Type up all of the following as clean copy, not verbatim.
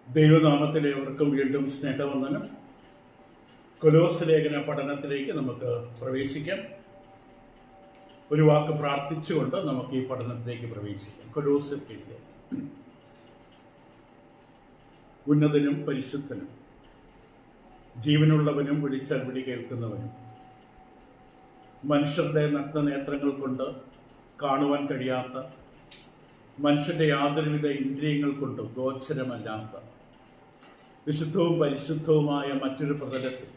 ദൈവനാമത്തിലെ അവർക്കും വീണ്ടും സ്നേഹവന്ദനം. കൊലോസ് ലേഖന പഠനത്തിലേക്ക് നമുക്ക് പ്രവേശിക്കാം. ഒരു വാക്ക് പ്രാർത്ഥിച്ചുകൊണ്ട് നമുക്ക് ഈ പഠനത്തിലേക്ക് പ്രവേശിക്കാം. കൊലോസ് എഴുതിയ ഉന്നതനും പരിശുദ്ധനും ജീവനുള്ളവനും വിളിച്ചാൽ വിളി കേൾക്കുന്നവനും മനുഷ്യരുടെ നഗ്നനേത്രങ്ങൾ കൊണ്ട് കാണുവാൻ കഴിയാത്ത, മനുഷ്യന്റെ യാതൊരുവിധ ഇന്ദ്രിയങ്ങൾ കൊണ്ട് ഗോചരമല്ലാത്ത വിശുദ്ധവും പരിശുദ്ധവുമായ മറ്റൊരു പ്രതലത്തിൽ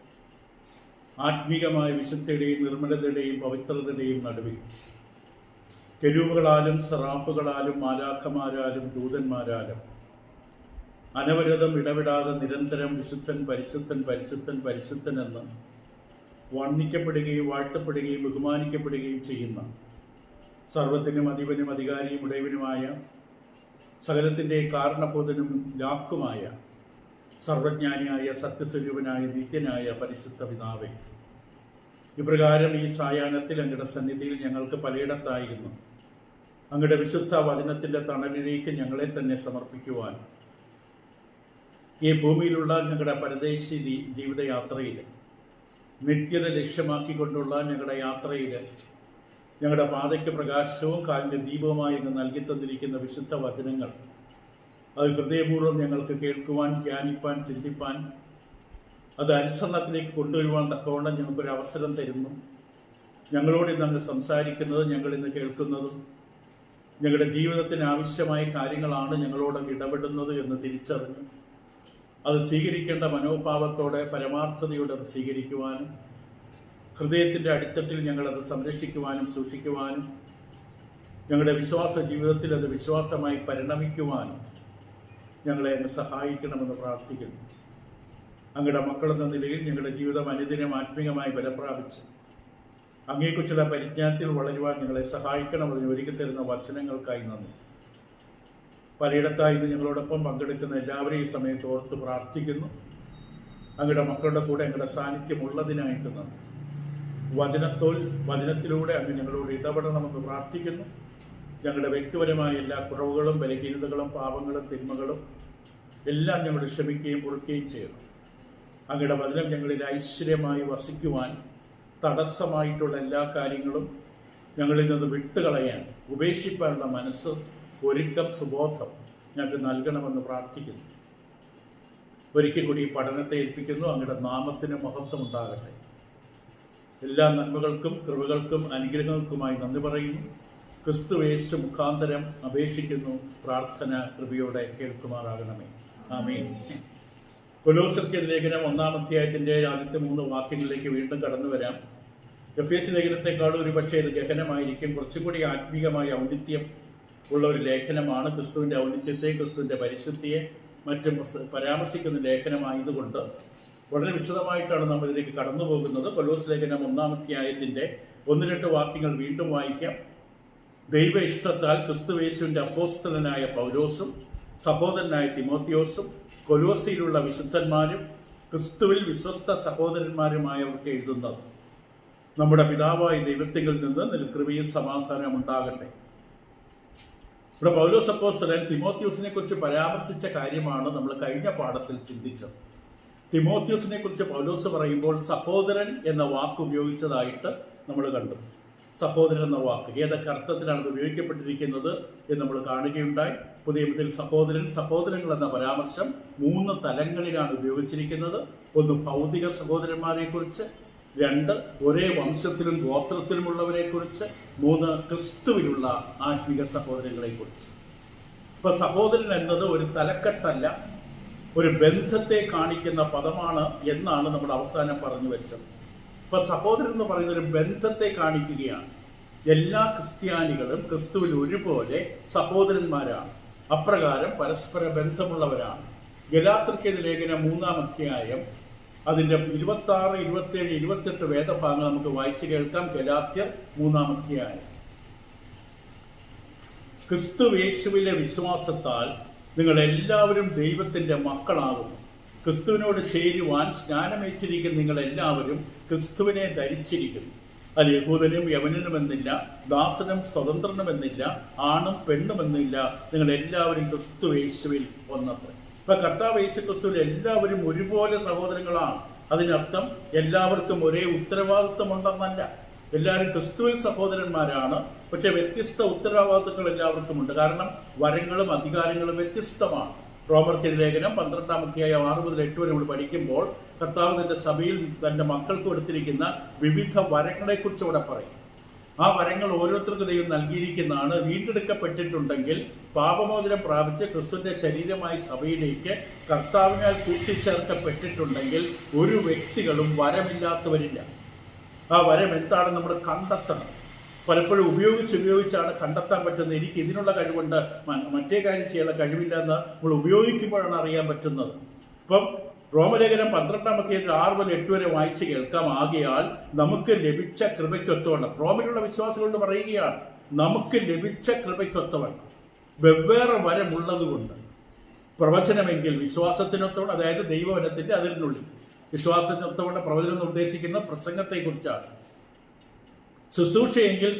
ആത്മീകമായ വിശുദ്ധയുടെയും നിർമ്മലതയുടെയും പവിത്രതയുടെയും നടുവിൽ കെരൂബുകളാലും സറാഫുകളാലും മാലാഖമാരാലും ദൂതന്മാരാലും അനവരതം ഇടവിടാതെ നിരന്തരം വിശുദ്ധൻ പരിശുദ്ധൻ പരിശുദ്ധൻ പരിശുദ്ധൻ എന്ന് വർണ്ണിക്കപ്പെടുകയും വാഴ്ത്തപ്പെടുകയും ബഹുമാനിക്കപ്പെടുകയും ചെയ്യുന്ന സർവത്തിനും അധിപനും അധികാരിയും ഉടയവനുമായ സകലത്തിൻ്റെ കാരണബോധനും ലാക്കുമായ സർവജ്ഞാനിയായ സത്യസ്വരൂപനായ നിത്യനായ പരിശുദ്ധ പിതാവേ, ഇപ്രകാരം ഈ സായാഹ്നത്തിൽ അങ്ങയുടെ സന്നിധിയിൽ ഞങ്ങൾക്ക് പലയിടത്തായിരുന്നു അങ്ങയുടെ വിശുദ്ധ വചനത്തിൻ്റെ തണലിലേക്ക് ഞങ്ങളെ തന്നെ സമർപ്പിക്കുവാൻ ഈ ഭൂമിയിലുള്ള ഞങ്ങളുടെ പരദേശി ജീവിതയാത്രയിൽ നിത്യത ലക്ഷ്യമാക്കിക്കൊണ്ടുള്ള ഞങ്ങളുടെ യാത്രയിൽ ഞങ്ങളുടെ പാതയ്ക്ക് പ്രകാശവും കാലിൻ്റെ ദീപവുമായി ഇന്ന് നൽകി തന്നിരിക്കുന്ന വിശുദ്ധ വചനങ്ങൾ അത് ഹൃദയപൂർവ്വം ഞങ്ങൾക്ക് കേൾക്കുവാൻ, ധ്യാനിപ്പാൻ, ചിന്തിപ്പാൻ, അത് അനുസരണത്തിലേക്ക് കൊണ്ടുവരുവാൻ തക്കവണ്ണം ഞങ്ങൾക്കൊരു അവസരം തരുന്നു. ഞങ്ങളോട് ഇന്ന് അങ്ങ് സംസാരിക്കുന്നത്, ഞങ്ങൾ ഇന്ന് കേൾക്കുന്നതും ഞങ്ങളുടെ ജീവിതത്തിന് ആവശ്യമായ കാര്യങ്ങളാണ് ഞങ്ങളോട് ഇടപെടുന്നത് എന്ന് തിരിച്ചറിഞ്ഞു അത് സ്വീകരിക്കേണ്ട മനോഭാവത്തോടെ പരമാർത്ഥതയോടെ അത് സ്വീകരിക്കുവാനും ഹൃദയത്തിൻ്റെ അടിത്തട്ടിൽ ഞങ്ങളത് സംരക്ഷിക്കുവാനും സൂക്ഷിക്കുവാനും ഞങ്ങളുടെ വിശ്വാസ ജീവിതത്തിൽ അത് വിശ്വാസമായി പരിണമിക്കുവാനും ഞങ്ങളെ അങ്ങ് സഹായിക്കണമെന്ന് പ്രാർത്ഥിക്കുന്നു. അങ്ങയുടെ മക്കളെന്ന നിലയിൽ ഞങ്ങളുടെ ജീവിതം അനുദിനം ആത്മീകമായി ബലപ്രാപിച്ച് അങ്ങേക്കുറിച്ചുള്ള പരിജ്ഞാനത്തിൽ വളരുവാൻ ഞങ്ങളെ സഹായിക്കണമെന്ന് ഒരുക്കി തരുന്ന വചനങ്ങൾക്കായി നന്ദി. പലയിടത്തായി ഇന്ന് ഞങ്ങളോടൊപ്പം പങ്കെടുക്കുന്ന എല്ലാവരെയും ഈ സമയത്ത് ഓർത്ത് പ്രാർത്ഥിക്കുന്നു. അങ്ങയുടെ മക്കളുടെ കൂടെ ഞങ്ങളുടെ സാന്നിധ്യം ഉള്ളതിനായിട്ട് നന്ദി. വചനത്തിലൂടെ അങ്ങ് ഞങ്ങളോട് ഇടപെടണമെന്ന് പ്രാർത്ഥിക്കുന്നു. ഞങ്ങളുടെ വ്യക്തിപരമായ എല്ലാ കുറവുകളും ബലഹീനതകളും പാപങ്ങളും തിന്മകളും എല്ലാം ഞങ്ങൾ ക്ഷമിക്കുകയും പൊറുക്കുകയും ചെയ്യണം. അങ്ങയുടെ വചനം ഞങ്ങളിൽ ഐശ്വര്യമായി വസിക്കുവാൻ തടസ്സമായിട്ടുള്ള എല്ലാ കാര്യങ്ങളും ഞങ്ങളിൽ നിന്ന് വിട്ടുകളയാൻ, ഉപേക്ഷിക്കാനുള്ള മനസ്സ്, ഒരുക്കം, സുബോധം ഞങ്ങൾക്ക് നൽകണമെന്ന് പ്രാർത്ഥിക്കുന്നു. ഒരിക്കൽ കൂടി ഈ പഠനത്തെ ഏൽപ്പിക്കുന്നു. അങ്ങയുടെ നാമത്തിന് മഹത്വം ഉണ്ടാകട്ടെ. എല്ലാ നന്മകൾക്കും കൃപകൾക്കും അനുഗ്രഹങ്ങൾക്കുമായി നന്ദി പറയുന്നു. ക്രിസ്തുയേശു മുഖാന്തരം അപേക്ഷിക്കുന്നു. പ്രാർത്ഥന കൃപയോടെ കേൾക്കുമാറാകണമേ. ആമേൻ. കൊലോസ്യർക്ക് ലേഖനം 1-ാം അധ്യായത്തിൻ്റെ ആദ്യത്തെ 3 വാക്യങ്ങളിലേക്ക് വീണ്ടും കടന്നു വരാം. എഫേസ്യ ലേഖനത്തെക്കാളും ഒരു പക്ഷേ ഇത് ഗഹനമായിരിക്കും. കുറച്ചുകൂടി ആത്മീകമായ ഔന്നിത്യം ഉള്ള ഒരു ലേഖനമാണ്. ക്രിസ്തുവിൻ്റെ ഔന്നിത്യത്തെ, ക്രിസ്തുവിൻ്റെ പരിശുദ്ധിയെ മറ്റും പരാമർശിക്കുന്ന ലേഖനമായതുകൊണ്ട് വളരെ വിശദമായിട്ടാണ് നമ്മൾ ഇതിലേക്ക് കടന്നു പോകുന്നത്. കൊലോസ് ലേഖനം 1-ാം അധ്യായത്തിൻ്റെ 1-2 വാക്യങ്ങൾ വീണ്ടും വായിക്കാം. ദൈവ ഇഷ്ടത്താൽ ക്രിസ്തുയേശുവിൻ്റെ അപ്പോസ്തലനായ പൗലോസും സഹോദരനായ തിമോത്തിയോസും കൊലോസിയിലുള്ള വിശുദ്ധന്മാരും ക്രിസ്തുവിൽ വിശ്വസ്ത സഹോദരന്മാരുമായവർക്ക് എഴുതുന്നത്, നമ്മുടെ പിതാവായ ദൈവത്തിൽ നിന്ന് കൃപയും സമാധാനം ഉണ്ടാകട്ടെ. ഇവിടെ പൗലോസ് അപ്പോസ്തലൻ തിമോത്തിയോസിനെ കുറിച്ച് പരാമർശിച്ച കാര്യമാണ് നമ്മൾ കഴിഞ്ഞ പാഠത്തിൽ ചിന്തിച്ചത്. തിമോത്തിയോസിനെ കുറിച്ച് പൗലോസ് പറയുമ്പോൾ സഹോദരൻ എന്ന വാക്ക് ഉപയോഗിച്ചതായിട്ട് നമ്മൾ കണ്ടു. സഹോദരൻ എന്ന വാക്ക് ഏതൊക്കെ അർത്ഥത്തിലാണ് ഇത് ഉപയോഗിക്കപ്പെട്ടിരിക്കുന്നത് എന്ന് നമ്മൾ കാണുകയുണ്ടായി. പുതിയ നിയമത്തിൽ സഹോദരങ്ങൾ എന്ന പരാമർശം 3 തലങ്ങളിലാണ് ഉപയോഗിച്ചിരിക്കുന്നത്. 1 ഭൗതിക സഹോദരന്മാരെ കുറിച്ച്, 2 ഒരേ വംശത്തിലും ഗോത്രത്തിലുമുള്ളവരെ കുറിച്ച്, 3 ക്രിസ്തുവിലുള്ള ആത്മീക സഹോദരങ്ങളെ കുറിച്ച്. ഇപ്പൊ സഹോദരൻ എന്നത് ഒരു തലക്കെട്ടല്ല, ഒരു ബന്ധത്തെ കാണിക്കുന്ന പദമാണ് എന്നാണ് നമ്മൾ അവസാനം പറഞ്ഞു വെച്ചത്. ഇപ്പൊ സഹോദരൻ എന്ന് പറയുന്ന ഒരു ബന്ധത്തെ കാണിക്കുകയാണ്. എല്ലാ ക്രിസ്ത്യാനികളും ക്രിസ്തുവിൽ ഒരുപോലെ സഹോദരന്മാരാണ്, അപ്രകാരം പരസ്പര ബന്ധമുള്ളവരാണ്. ഗലാത്യർക്ക് ലേഖനം 3-ാം അധ്യായം അതിൻ്റെ 26, 27, 28 വേദഭാഗങ്ങൾ നമുക്ക് വായിച്ചു കേൾക്കാം. ഗലാത്യർ 3-ാം അധ്യായം. ക്രിസ്തുയേശുവിലെ വിശ്വാസത്താൽ നിങ്ങൾ എല്ലാവരും ദൈവത്തിൻ്റെ മക്കളാകുന്നു. ക്രിസ്തുവിനോട് ചേരുവാൻ സ്നാനമേറ്റിരിക്കുന്ന നിങ്ങൾ എല്ലാവരും ക്രിസ്തുവിനെ ധരിച്ചിരിക്കുന്നു. അതിൽ യഹൂദനും യവനനുമെന്നില്ല, ദാസനും സ്വതന്ത്രനുമെന്നില്ല, ആണും പെണ്ണുമെന്നില്ല, നിങ്ങൾ എല്ലാവരും ക്രിസ്തുയേശുവിൽ ഒന്നത്രേ. ഇപ്പൊ കർത്താവ് യേശുക്രിസ്തുവിൽ എല്ലാവരും ഒരുപോലെ സഹോദരങ്ങളാണ്. അതിനർത്ഥം എല്ലാവർക്കും ഒരേ ഉത്തരവാദിത്വമുണ്ടെന്നല്ല. എല്ലാവരും ക്രിസ്തുവിൽ സഹോദരന്മാരാണ്, പക്ഷെ വ്യത്യസ്ത ഉത്തരവാദിത്വങ്ങൾ എല്ലാവർക്കുമുണ്ട്. കാരണം വരങ്ങളും അധികാരങ്ങളും വ്യത്യസ്തമാണ്. റോമർക്ക് ലേഖനം 12-ാം അധ്യായം 6 മുതൽ 8 വരെ നമ്മൾ പഠിക്കുമ്പോൾ കർത്താവ് തന്റെ സഭയിൽ തന്റെ മക്കൾക്ക് കൊടുത്തിരിക്കുന്ന വിവിധ വരങ്ങളെക്കുറിച്ച് ഇവിടെ പറയും. ആ വരങ്ങൾ ഓരോരുത്തർക്ക് ദൈവം നൽകിയിരിക്കുന്നതാണ്. വീണ്ടെടുക്കപ്പെട്ടിട്ടുണ്ടെങ്കിൽ, പാപമോചനം പ്രാപിച്ച് ക്രിസ്തുവിന്റെ ശരീരമായി സഭയിലേക്ക് കർത്താവിനാൽ കൂട്ടിച്ചേർക്കപ്പെട്ടിട്ടുണ്ടെങ്കിൽ ഒരു വ്യക്തികളും വരമില്ലാത്തവരില്ല. ആ വരം എന്താണെന്ന് നമ്മൾ കണ്ടെത്തണം. പലപ്പോഴും ഉപയോഗിച്ചാണ് കണ്ടെത്താൻ പറ്റുന്നത്. എനിക്ക് ഇതിനുള്ള കഴിവുണ്ട്, മറ്റേ കാര്യം ചെയ്യാനുള്ള കഴിവില്ല എന്ന് നമ്മൾ ഉപയോഗിക്കുമ്പോഴാണ് അറിയാൻ പറ്റുന്നത്. ഇപ്പം റോമലേഖനം 12-ാം അധ്യായത്തിൽ 6 മുതൽ 8 വരെ വായിച്ച് കേൾക്കാം. ആകയാൽ നമുക്ക് ലഭിച്ച കൃപയ്ക്കൊത്തവണ്ണം, റോമിലുള്ള വിശ്വാസികളോട് പറയുകയാണ്, നമുക്ക് ലഭിച്ച കൃപയ്ക്കൊത്തവണ്ണം വെവ്വേറെ വരമുള്ളതുകൊണ്ട് പ്രവചനമെങ്കിൽ വിശ്വാസത്തിനൊത്തവണ്ണം, അതായത് ദൈവവചനത്തിന്റെ അതിരിനുള്ളിൽ വിശ്വാസത്തിനൊത്തവണ്ണം പ്രവചനം എന്ന് ഉദ്ദേശിക്കുന്ന പ്രസംഗത്തെക്കുറിച്ചാണ്. ശുശ്രൂഷയെങ്കിൽ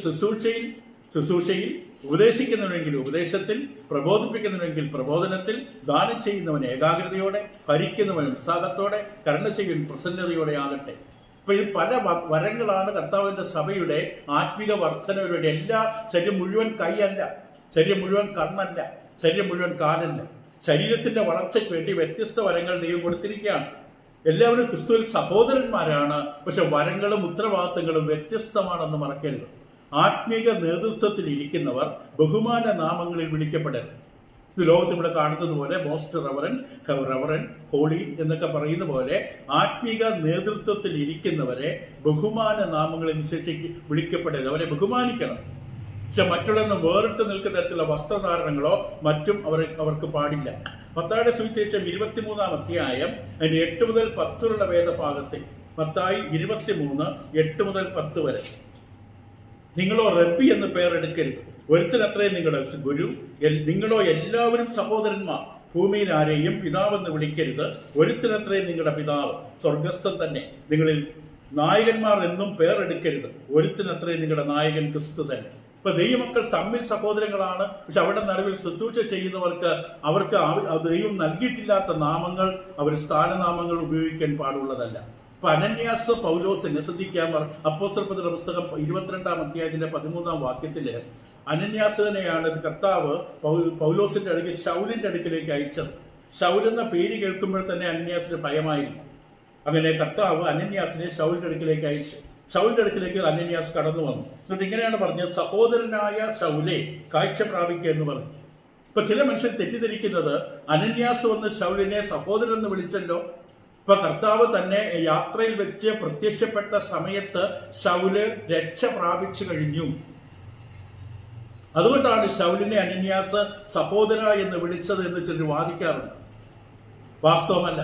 ശുശ്രൂഷയിൽ, ഉപദേശിക്കുന്നവനെങ്കിൽ ഉപദേശത്തിൽ, പ്രബോധിപ്പിക്കുന്നവനെങ്കിൽ പ്രബോധനത്തിൽ, ദാനം ചെയ്യുന്നവൻ ഏകാഗ്രതയോടെ, ഭരിക്കുന്നവൻ ഉത്സാഹത്തോടെ, കരുണ ചെയ്യുവാൻ പ്രസന്നതയോടെ ആകട്ടെ. അപ്പൊ ഇത് പല വരങ്ങളാണ് കർത്താവിന്റെ സഭയുടെ ആത്മിക വർധനയുടെ. എല്ലാ ശരീരം മുഴുവൻ കൈയല്ല, ശരീരം മുഴുവൻ കണ്ണല്ല, ശരീരം മുഴുവൻ കാലല്ല. ശരീരത്തിന്റെ വളർച്ചയ്ക്ക് വേണ്ടി വ്യത്യസ്ത വരങ്ങൾ ദൈവം കൊടുത്തിരിക്കുകയാണ്. എല്ലാവരും ക്രിസ്തുവിൽ സഹോദരന്മാരാണ്, പക്ഷെ വരങ്ങളും ഉത്തരവാദിത്തങ്ങളും വ്യത്യസ്തമാണെന്ന് മറക്കരുത്. ആത്മീക നേതൃത്വത്തിൽ ഇരിക്കുന്നവർ ബഹുമാന നാമങ്ങളിൽ വിളിക്കപ്പെടരുത്. ഇത് ലോകത്തിൽ ഇവിടെ കാണുന്നത് പോലെ മോസ്റ്റ് റവറൻ, ഹോളി എന്നൊക്കെ പറയുന്ന പോലെ ആത്മീക നേതൃത്വത്തിൽ ഇരിക്കുന്നവരെ ബഹുമാന നാമങ്ങളിൽ അനുസരിച്ച് വിളിക്കപ്പെടരുത്. അവരെ ബഹുമാനിക്കണം. പക്ഷെ മറ്റുള്ളവന്ന് വേറിട്ട് നിൽക്കുന്ന തരത്തിലുള്ള വസ്ത്രധാരണങ്ങളോ മറ്റും അവർക്ക് പാടില്ല. മത്തായിയുടെ സുവിശേഷം 23-ാം അധ്യായം 8 മുതൽ 10 വരെയുള്ള വേദഭാഗത്തിൽ, മത്തായി 23, 8 മുതൽ 10 വരെ, നിങ്ങളോ റബ്ബി എന്ന് പേരെടുക്കരുത്, ഒരുത്തനത്രയും നിങ്ങളുടെ ഗുരു, നിങ്ങളോ എല്ലാവരും സഹോദരന്മാർ, ഭൂമിയിൽ ആരെയും പിതാവെന്ന് വിളിക്കരുത്, ഒരുത്തനത്രയും നിങ്ങളുടെ പിതാവ് സ്വർഗസ്ഥൻ തന്നെ. നിങ്ങളിൽ നായകന്മാർ എന്നും പേരെടുക്കരുത്, ഒരുത്തനത്രയും നിങ്ങളുടെ നായകൻ ക്രിസ്തു തന്നെ. ഇപ്പൊ ദൈവമക്കൾ തമ്മിൽ സഹോദരങ്ങളാണ്, പക്ഷെ അവിടെ നടുവിൽ ശുശ്രൂഷ ചെയ്യുന്നവർക്ക് അവർക്ക് ദൈവം നൽകിയിട്ടില്ലാത്ത നാമങ്ങൾ, അവർ സ്ഥാനനാമങ്ങൾ ഉപയോഗിക്കാൻ പാടുള്ളതല്ല. ഇപ്പൊ അനന്യാസ് പൗലോസിനെ ശ്രദ്ധിക്കാൻ അപ്പോസ്തലരുടെ പുസ്തകം 22-ാം അധ്യായത്തിന്റെ 13-ാം വാക്യത്തില് അനന്യാസിനെയാണ് കർത്താവ് പൗലോസിന്റെ അടുക്കൽ ശൗലിന്റെ അടുക്കിലേക്ക് അയച്ചത്. ശൗൽ എന്ന പേര് കേൾക്കുമ്പോൾ തന്നെ അനന്യാസിന് ഭയമായിരുന്നു. അങ്ങനെ കർത്താവ് അനന്യാസിനെ ശൗലിന്റെ അടുക്കിലേക്ക് അയച്ചു. ശൗലിന്റെ അടുക്കിലേക്ക് അനന്യാസ് കടന്നു വന്നു. എന്നിട്ട് ഇങ്ങനെയാണ് പറഞ്ഞത്, സഹോദരനായ ശൗലെ കാഴ്ച പ്രാപിക്കുക എന്ന് പറഞ്ഞു. ഇപ്പൊ ചില മനുഷ്യർ തെറ്റിദ്ധരിക്കുന്നത് അനന്യാസ് വന്ന് ശൗലിനെ സഹോദരൻ എന്ന് വിളിച്ചല്ലോ. ഇപ്പൊ കർത്താവ് തന്നെ യാത്രയിൽ വെച്ച് പ്രത്യക്ഷപ്പെട്ട സമയത്ത് ശൗല് രക്ഷ പ്രാപിച്ചു കഴിഞ്ഞു. അതുകൊണ്ടാണ് ശൗലിനെ അനന്യാസ് സഹോദര എന്ന് വിളിച്ചത് എന്ന് ചിലർ വാദിക്കാറുണ്ട്. വാസ്തവമല്ല.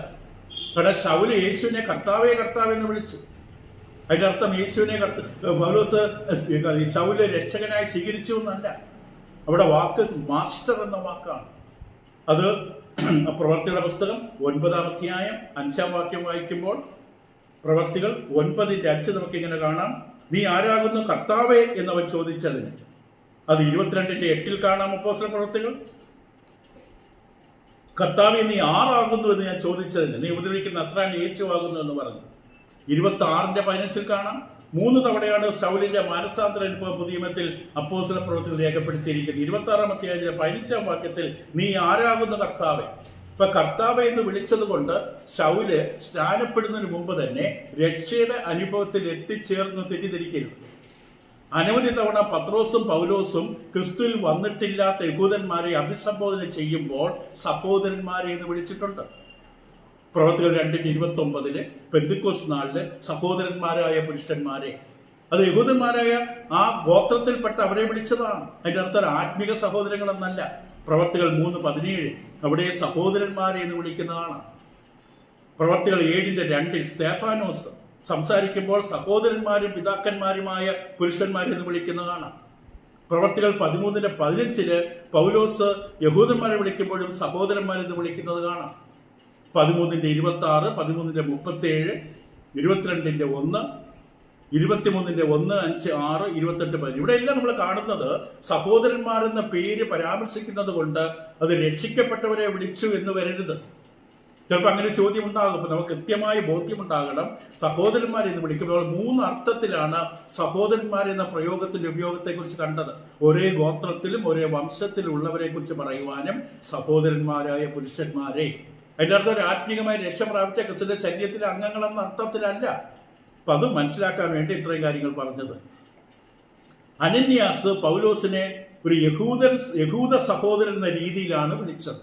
കാരണം ശൗല് യേശുവിനെ കർത്താവേ എന്ന് വിളിച്ചു. അതിന്റെ അർത്ഥം യേശുവിനെ പൗലോസ് ശൗല് രക്ഷകനായി സ്വീകരിച്ചു എന്നല്ല. അവിടെ വാക്ക് മാസ്റ്റർ എന്ന വാക്കാണ്. അത് പ്രവർത്തികളുടെ പുസ്തകം 9-ാം അധ്യായം 5-ാം വാക്യം വായിക്കുമ്പോൾ, പ്രവർത്തികൾ 9:5 നമുക്കിങ്ങനെ കാണാം. നീ ആരാകുന്നു കർത്താവേ എന്നവൻ ചോദിച്ചതിന്. അത് 22:8 കാണാം. അപ്പോസ്തല പ്രവർത്തികൾ, കർത്താവേ നീ ആറാകുന്നു എന്ന് ഞാൻ ചോദിച്ചതിന് നീ ഉപദ്രവിക്കുന്ന നസ്രായൻ യേശുവാകുന്നു എന്ന് പറഞ്ഞു. 26:15 കാണാം. 3 തവണയാണ് ശൗലിന്റെ മാനസാന്തര അനുഭവം പുതിയ നിയമത്തിൽ അപ്പോസ്തല പ്രവർത്തികൾ രേഖപ്പെടുത്തിയിരിക്കുന്നത്. 26-ാം അധ്യായത്തിലെ 15-ാം വാക്യത്തിൽ നീ ആരാകുന്ന കർത്താവേ. ഇപ്പൊ കർത്താവെ എന്ന് വിളിച്ചത് കൊണ്ട് ശൗല് സ്നാനപ്പെടുന്നതിന് മുമ്പ് തന്നെ രക്ഷയുടെ അനുഭവത്തിൽ എത്തിച്ചേർന്ന് തെറ്റിദ്ധരിക്കരുത്. അനവധി തവണ പത്രോസും പൗലോസും ക്രിസ്തുവിൽ വന്നിട്ടില്ലാത്ത യഹൂദന്മാരെ അഭിസംബോധന ചെയ്യുമ്പോൾ സഹോദരന്മാരെ എന്ന് വിളിച്ചിട്ടുണ്ട്. പ്രവർത്തികൾ 2:29 പെന്തക്കോസ്ത് നാളില് സഹോദരന്മാരായ പുരുഷന്മാരെ, അത് യഹൂദന്മാരായ ആ ഗോത്രത്തിൽപ്പെട്ട അവരെ വിളിച്ചതാണ്. അതിന്റെ അർത്ഥം ആത്മിക സഹോദരങ്ങൾ എന്നല്ല. പ്രവർത്തികൾ 3:17 അവിടെ സഹോദരന്മാരെ എന്ന് വിളിക്കുന്നതാണ്. പ്രവർത്തികൾ 7:2 സ്തേഫാനോസ് സംസാരിക്കുമ്പോൾ സഹോദരന്മാരും പിതാക്കന്മാരുമായ പുരുഷന്മാരെന്ന് വിളിക്കുന്നതാണ്. പ്രവർത്തികൾ 13:15 പൗലോസ് യഹൂദന്മാരെ വിളിക്കുമ്പോഴും സഹോദരന്മാരെന്ന് വിളിക്കുന്നത് കാണാം. 13:26, 13:37, 22:1, 23:1, 5, 6, 28, ഇവിടെ എല്ലാം നമ്മൾ കാണുന്നത് സഹോദരന്മാരെന്ന പേര് പരാമർശിക്കുന്നത് കൊണ്ട് അത് രക്ഷിക്കപ്പെട്ടവരെ വിളിച്ചു എന്ന് വരരുത്. ചിലപ്പോൾ അങ്ങനെ ചോദ്യം ഉണ്ടാകും. അപ്പോൾ നമുക്ക് കൃത്യമായ ബോധ്യമുണ്ടാകണം. സഹോദരന്മാരെന്ന് വിളിക്കുമ്പോൾ 3 അർത്ഥത്തിലാണ് സഹോദരന്മാരെന്ന പ്രയോഗത്തിന്റെ ഉപയോഗത്തെക്കുറിച്ച് കണ്ടത്. ഒരേ ഗോത്രത്തിലും ഒരേ വംശത്തിലുള്ളവരെ കുറിച്ച് പറയുവാനും സഹോദരന്മാരായ പുരുഷന്മാരെ, അതിൻ്റെ അർത്ഥം ഒരു ആത്മീകമായി രക്ഷ പ്രാപിച്ച ക്രിസ്തുവിന്റെ ശരീരത്തിലെ അംഗങ്ങളെന്ന അർത്ഥത്തിലല്ല. അപ്പൊ അത് മനസ്സിലാക്കാൻ വേണ്ടി ഇത്രയും കാര്യങ്ങൾ പറഞ്ഞത്. അനന്യാസ് പൗലോസിനെ ഒരു യഹൂദ സഹോദരൻ എന്ന രീതിയിലാണ് വിളിച്ചത്.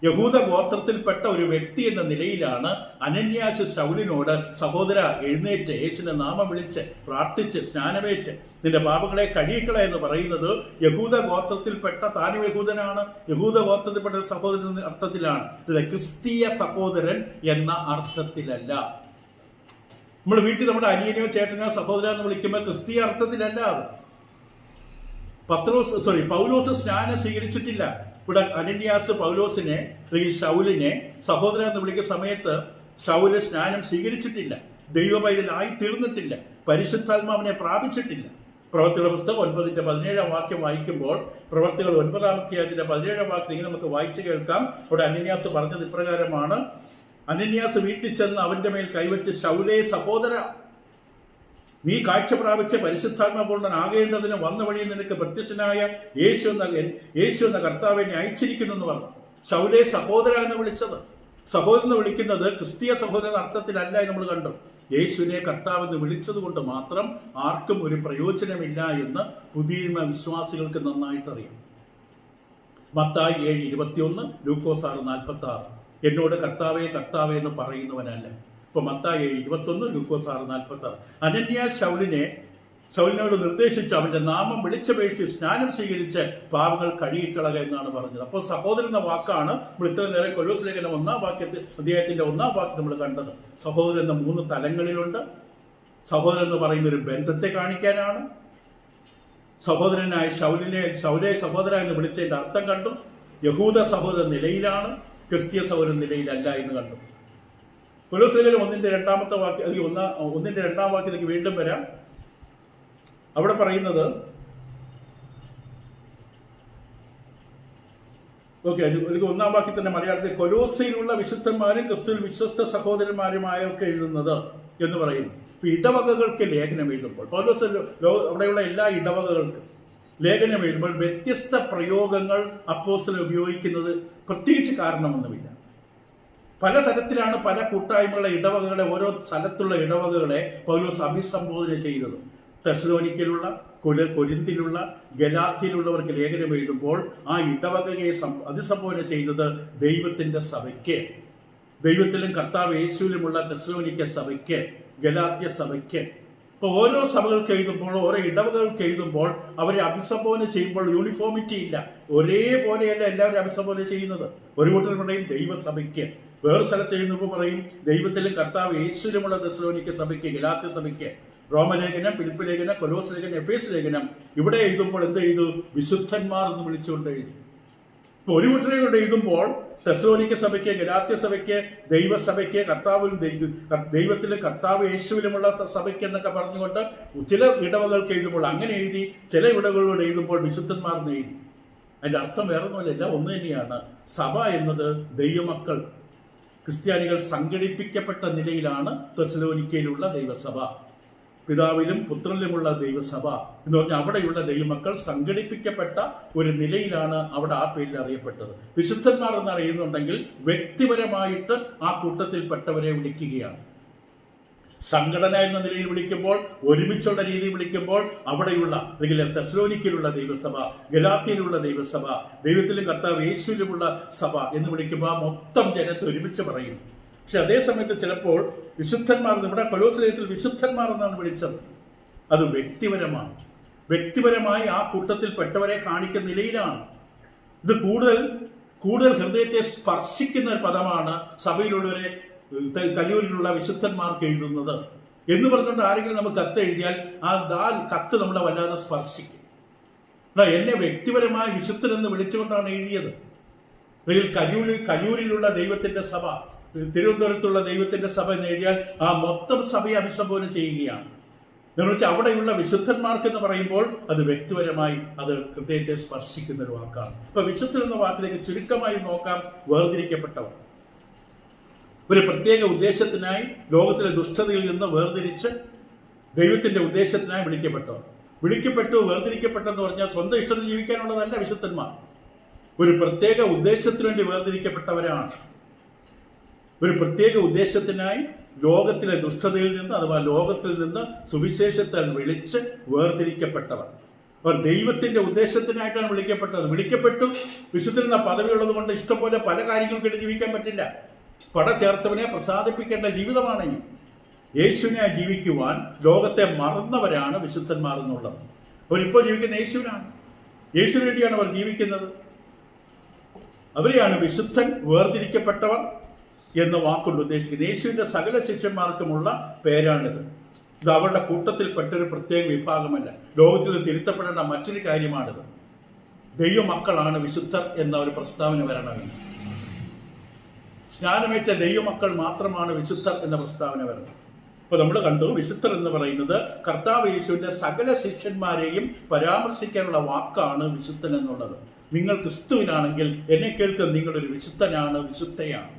യഹൂദ ഗോത്രത്തിൽപ്പെട്ട ഒരു വ്യക്തി എന്ന നിലയിലാണ് അനന്യാസ് ശൗലിനോട്, സഹോദര എഴുന്നേറ്റ് യേശുവിന്റെ നാമം വിളിച്ച് പ്രാർത്ഥിച്ച് സ്നാനമേറ്റ് നിന്റെ പാപങ്ങളെ കഴുകിക്കള എന്ന് പറയുന്നത് യഹൂദ ഗോത്രത്തിൽപ്പെട്ട താനും യഹൂദനാണ്, യഹൂദ ഗോത്രത്തിൽപ്പെട്ട സഹോദരൻ എന്ന അർത്ഥത്തിലാണ്. ഇത് ക്രിസ്തീയ സഹോദരൻ എന്ന അർത്ഥത്തിലല്ല. നമ്മൾ വീട്ടിൽ നമ്മുടെ അനിയനെയോ ചേട്ടനെയോ സഹോദര എന്ന് വിളിക്കുമ്പോൾ ക്രിസ്തീയ അർത്ഥത്തിലല്ല. അത് പൗലോസ് സ്നാനം സ്വീകരിച്ചിട്ടില്ല. ഇവിടെ അനന്യാസ് പൗലോസിനെ അല്ലെങ്കിൽ ശൗലിനെ സഹോദരൻ എന്ന് വിളിക്കുന്ന സമയത്ത് ശൗല് സ്നാനം സ്വീകരിച്ചിട്ടില്ല, ദൈവപൈതലായി തീർന്നിട്ടില്ല, പരിശുദ്ധാത്മാവിനെ പ്രാപിച്ചിട്ടില്ല. പ്രവൃത്തികളുടെ പുസ്തകം 9:17 വാക്യം വായിക്കുമ്പോൾ, പ്രവൃത്തികൾ 9-ാം വാക്യം ഇങ്ങനെ നമുക്ക് വായിച്ചു കേൾക്കാം. അവിടെ അനന്യാസ് പറഞ്ഞത് ഇപ്രകാരമാണ്: അനന്യാസ് വീട്ടിൽ ചെന്ന് അവന്റെ മേൽ കൈവച്ച്, ശൗലേ സഹോദര, നീ കാഴ്ച പ്രാപിച്ച പരിശുദ്ധാത്മപൂർണ്ണനാകേണ്ടതിന് വന്ന വഴിയിൽ നിനക്ക് പ്രത്യക്ഷനായ യേശു എന്ന കർത്താവിനെ അയച്ചിരിക്കുന്നു എന്ന് പറഞ്ഞു. ശൗലേ സഹോദര എന്ന് വിളിച്ചത്, സഹോദരൻ എന്ന് വിളിക്കുന്നത് ക്രിസ്തീയ സഹോദരൻ അർത്ഥത്തിലല്ല എന്ന് നമ്മൾ കണ്ടു. യേശുവിനെ കർത്താവ് എന്ന് വിളിച്ചത് കൊണ്ട് മാത്രം ആർക്കും ഒരു പ്രയോജനമില്ല എന്ന് പുതിയ വിശ്വാസികൾക്ക് നന്നായിട്ടറിയാം. മത്തായി 7:21, ലൂക്കോസ് 6:46. എന്നോട് കർത്താവേ കർത്താവേ എന്ന് പറയുന്നവനല്ല. ഇപ്പൊ മത്തായി 7:21, ലൂക്കോസ് 6:46. അനന്യാസ് ശൗലിനോട് നിർദ്ദേശിച്ച് അവന്റെ നാമം വിളിച്ചപേക്ഷിച്ച് സ്നാനം സ്വീകരിച്ച് പാപങ്ങൾ കഴുകിക്കളക എന്നാണ് പറഞ്ഞത്. അപ്പോൾ സഹോദരൻ എന്ന വാക്കാണ് നമ്മൾ ഇത്ര നേരം കൊലോസ്യ ലേഖനം 1-ാം അധ്യായത്തിന്റെ 1-ാം വാക്യം നമ്മൾ കണ്ടത്. സഹോദരൻ എന്ന 3 തലങ്ങളിലുണ്ട്. സഹോദരൻ എന്ന് പറയുന്ന ഒരു ബന്ധത്തെ കാണിക്കാനാണ്. സഹോദരനായ ശൗലെ സഹോദര എന്ന് വിളിച്ചതിന്റെ അർത്ഥം കണ്ടു. യഹൂദ സഹോദര നിലയിലാണ്, ക്രിസ്തീയ സഹോദരൻ നിലയിലല്ല എന്ന് കണ്ടു. കൊലോസ്യ ലേഖനം 1-ന്റെ 2-ാം വാക്യത്തിലേക്ക് വീണ്ടും വരാം. അവിടെ പറയുന്നത്, എനിക്ക് 1-ാം വാക്യത്തിന്റെ മലയാളത്തിൽ കൊലോസ്യയിലുള്ള വിശുദ്ധന്മാരും ക്രിസ്തുവിൽ വിശ്വസ്ത സഹോദരന്മാരുമായൊക്കെ എഴുതുന്നത് എന്ന് പറയുന്നു. ഇപ്പൊ ഇടവകകൾക്ക് ലേഖനം എഴുതുമ്പോൾ, പൗലോസ് അവിടെയുള്ള എല്ലാ ഇടവകകൾക്കും ലേഖനം എഴുതുമ്പോൾ വ്യത്യസ്ത പ്രയോഗങ്ങൾ അപ്പോസ്തലൻ ഉപയോഗിക്കുന്നത് പ്രത്യേകിച്ച് കാരണമൊന്നുമില്ല. പലതരത്തിലാണ് പല കൂട്ടായ്മകളെ, ഇടവകകളെ, ഓരോ സ്ഥലത്തുള്ള ഇടവകകളെ പൗലോസ് അഭിസംബോധന ചെയ്തത്. തെസ്സലോനിക്കയിലുള്ള, കൊരിന്തിലുള്ള, ഗലാത്യയിലുള്ളവർക്ക് ലേഖനം എഴുതുമ്പോൾ ആ ഇടവകയെ അഭിസംബോധന ചെയ്തത് ദൈവത്തിന്റെ സഭയ്ക്ക്, ദൈവത്തിലും കർത്താവ് യേശുവിലുമുള്ള തെസ്സലോനിക്ക സഭയ്ക്ക്, ഗലാത്യ സഭയ്ക്ക്. ഇപ്പൊ ഓരോ സഭകൾക്ക് എഴുതുമ്പോൾ, ഓരോ ഇടവകകൾക്ക് എഴുതുമ്പോൾ അവരെ അഭിസംബോധന ചെയ്യുമ്പോൾ യൂണിഫോമിറ്റി ഇല്ല, ഒരേപോലെയല്ല എല്ലാവരും അഭിസംബോധന ചെയ്യുന്നത്. ഒരു കൂട്ടർ പറയും ദൈവസഭയ്ക്ക്, വേറെ സ്ഥലത്ത് എഴുതുമ്പോൾ പറയും ദൈവത്തിലും കർത്താവ് യേശുവിലുമുള്ള തെസ്സലോനിക്ക സഭയ്ക്ക്, ഗലാത്യ സഭയ്ക്ക്. റോമലേഖനം, ഫിലിപ്പ് ലേഖനം, കൊലോസ് ലേഖനം, എഫേസ് ലേഖനം ഇവിടെ എഴുതുമ്പോൾ എന്ത് ചെയ്തു? വിശുദ്ധന്മാർ എന്ന് വിളിച്ചുകൊണ്ട് എഴുതി. ഇപ്പൊ ഒരു കൂട്ടരെ എഴുതുമ്പോൾ തെസ്സലോനിക്ക സഭയ്ക്ക്, ഗലാത്യ സഭയ്ക്ക്, ദൈവസഭയ്ക്ക്, ദൈവത്തിലും കർത്താവ് യേശുവിലുമുള്ള സഭയ്ക്ക് എന്നൊക്കെ പറഞ്ഞുകൊണ്ട് ചില ഇടവകൾക്ക് എഴുതുമ്പോൾ അങ്ങനെ എഴുതി, ചില ഇടവകളോട് എഴുതുമ്പോൾ വിശുദ്ധന്മാർ എന്ന് എഴുതി. അതിന്റെ അർത്ഥം വേറൊന്നുമല്ല, ഒന്ന് തന്നെയാണ്. സഭ എന്നത് ദൈവമക്കൾ, ക്രിസ്ത്യാനികൾ സംഘടിപ്പിക്കപ്പെട്ട നിലയിലാണ് തെസ്സലോനിക്കയിലുള്ള ദൈവസഭ. പിതാവിലും പുത്രനിലുമുള്ള ദൈവസഭ എന്ന് പറഞ്ഞാൽ അവിടെയുള്ള ദൈവമക്കൾ സംഘടിപ്പിക്കപ്പെട്ട ഒരു നിലയിലാണ് അവിടെ ആ പേരിൽ അറിയപ്പെട്ടത്. വിശുദ്ധന്മാർ എന്ന് അറിയുന്നുണ്ടെങ്കിൽ വ്യക്തിപരമായിട്ട് ആ കൂട്ടത്തിൽപ്പെട്ടവരെ വിളിക്കുകയാണ്. സംഘടന എന്ന നിലയിൽ വിളിക്കുമ്പോൾ, ഒരുമിച്ചുള്ള രീതിയിൽ വിളിക്കുമ്പോൾ അവിടെയുള്ള, അല്ലെങ്കിൽ തെസ്സലോനിക്കയിലുള്ള ദൈവസഭ, ഗലാത്യയിലുള്ള ദൈവസഭ, ദൈവത്തിലും കർത്താവ് യേശുവിലുമുള്ള സഭ എന്ന് വിളിക്കുമ്പോൾ മൊത്തം ജനത്തെ ഒരുമിച്ച് പറയും. പക്ഷെ അതേ സമയത്ത് ചിലപ്പോൾ വിശുദ്ധന്മാർ, നമ്മുടെ കൊലോസ്യത്തിൽ വിശുദ്ധന്മാർ എന്നാണ് വിളിച്ചത്. അത് വ്യക്തിപരമായി ആ കൂട്ടത്തിൽപ്പെട്ടവരെ കാണിക്കുന്ന നിലയിലാണ്. ഇത് കൂടുതൽ ഹൃദയത്തെ സ്പർശിക്കുന്ന ഒരു പദമാണ് സഭയിലുള്ളവരെ, കലിയൂരിലുള്ള വിശുദ്ധന്മാർക്ക് എഴുതുന്നത് എന്ന് പറഞ്ഞുകൊണ്ട് ആരെങ്കിലും നമുക്ക് കത്ത് എഴുതിയാൽ ആ കത്ത് നമ്മളെ വല്ലാതെ സ്പർശിക്കും. എന്നെ വ്യക്തിപരമായ വിശുദ്ധൻ എന്ന് വിളിച്ചുകൊണ്ടാണ് എഴുതിയത്. അല്ലെങ്കിൽ കലിയൂരിലുള്ള ദൈവത്തിന്റെ സഭ, തിരുവനന്തപുരത്തുള്ള ദൈവത്തിന്റെ സഭ എന്ന് എഴുതിയാൽ ആ മൊത്തം സഭയെ അഭിസംബോധന ചെയ്യുകയാണ്. എന്ന് വെച്ചാൽ അവിടെയുള്ള വിശുദ്ധന്മാർക്ക് എന്ന് പറയുമ്പോൾ അത് വ്യക്തിപരമായി അത് ഹൃദയത്തെ സ്പർശിക്കുന്ന ഒരു വാക്കാണ്. ഇപ്പൊ വിശുദ്ധൻ എന്ന വാക്കിലേക്ക് ചുരുക്കമായി നോക്കാം, വേർതിരിക്കപ്പെട്ടവർ. ഒരു പ്രത്യേക ഉദ്ദേശത്തിനായി ലോകത്തിലെ ദുഷ്ടതയിൽ നിന്ന് വേർതിരിച്ച് ദൈവത്തിന്റെ ഉദ്ദേശത്തിനായി വിളിക്കപ്പെട്ടു വേർതിരിക്കപ്പെട്ടെന്ന് പറഞ്ഞാൽ സ്വന്തം ഇഷ്ടത്തിന് ജീവിക്കാനുള്ളതല്ല വിശുദ്ധന്മാർ. ഒരു പ്രത്യേക ഉദ്ദേശത്തിനു വേണ്ടി വേർതിരിക്കപ്പെട്ടവരാണ്. ഒരു പ്രത്യേക ഉദ്ദേശത്തിനായി ലോകത്തിലെ ദുഷ്ടതയിൽ നിന്ന് അഥവാ ലോകത്തിൽ നിന്ന് സുവിശേഷത്താൽ വിളിച്ച് വേർതിരിക്കപ്പെട്ടവർ. അവർ ദൈവത്തിന്റെ ഉദ്ദേശത്തിനായിട്ടാണ് വിളിക്കപ്പെട്ടു. വിശുദ്ധൻ എന്ന പദവി ഉള്ളത് കൊണ്ട് ഇഷ്ടംപോലെ പല കാര്യങ്ങൾക്കിട്ട് ജീവിക്കാൻ പറ്റില്ല. പട ചേർത്തവനെ പ്രസാദിപ്പിക്കേണ്ട ജീവിതമാണ് ഇനി. യേശുവിനെ ജീവിക്കുവാൻ ലോകത്തെ മറന്നവരാണ് വിശുദ്ധന്മാർ എന്നുള്ളത്. അവരിപ്പോൾ ജീവിക്കുന്ന യേശുവിനാണ്. യേശുവിന് വേണ്ടിയാണ് അവർ ജീവിക്കുന്നത്. അവരെയാണ് വിശുദ്ധൻ, വേർതിരിക്കപ്പെട്ടവർ എന്ന വാക്കുകൊണ്ട് ഉദ്ദേശിക്കുന്നത്. യേശുവിന്റെ സകല ശിഷ്യന്മാർക്കുമുള്ള പേരാണിത്. ഇത് അവരുടെ കൂട്ടത്തിൽപ്പെട്ടൊരു പ്രത്യേക വിഭാഗമല്ല. ലോകത്തിൽ തിരുത്തപ്പെടേണ്ട മറ്റൊരു കാര്യമാണിത്. ദൈവമക്കളാണ് വിശുദ്ധർ എന്ന ഒരു പ്രസ്താവന വരണമെന്ന്. സ്നാനമേറ്റ ദൈവമക്കൾ മാത്രമാണ് വിശുദ്ധർ എന്ന പ്രസ്താവന വരണം. അപ്പൊ നമ്മൾ കണ്ടു, വിശുദ്ധർ എന്ന് പറയുന്നത് കർത്താവ് യേശുവിന്റെ സകല ശിഷ്യന്മാരെയും പരാമർശിക്കാനുള്ള വാക്കാണ് വിശുദ്ധൻ എന്നുള്ളത്. നിങ്ങൾ ക്രിസ്തുവിനാണെങ്കിൽ എന്നെ കേൾക്കുന്ന നിങ്ങളൊരു വിശുദ്ധനാണ്, വിശുദ്ധയാണ്.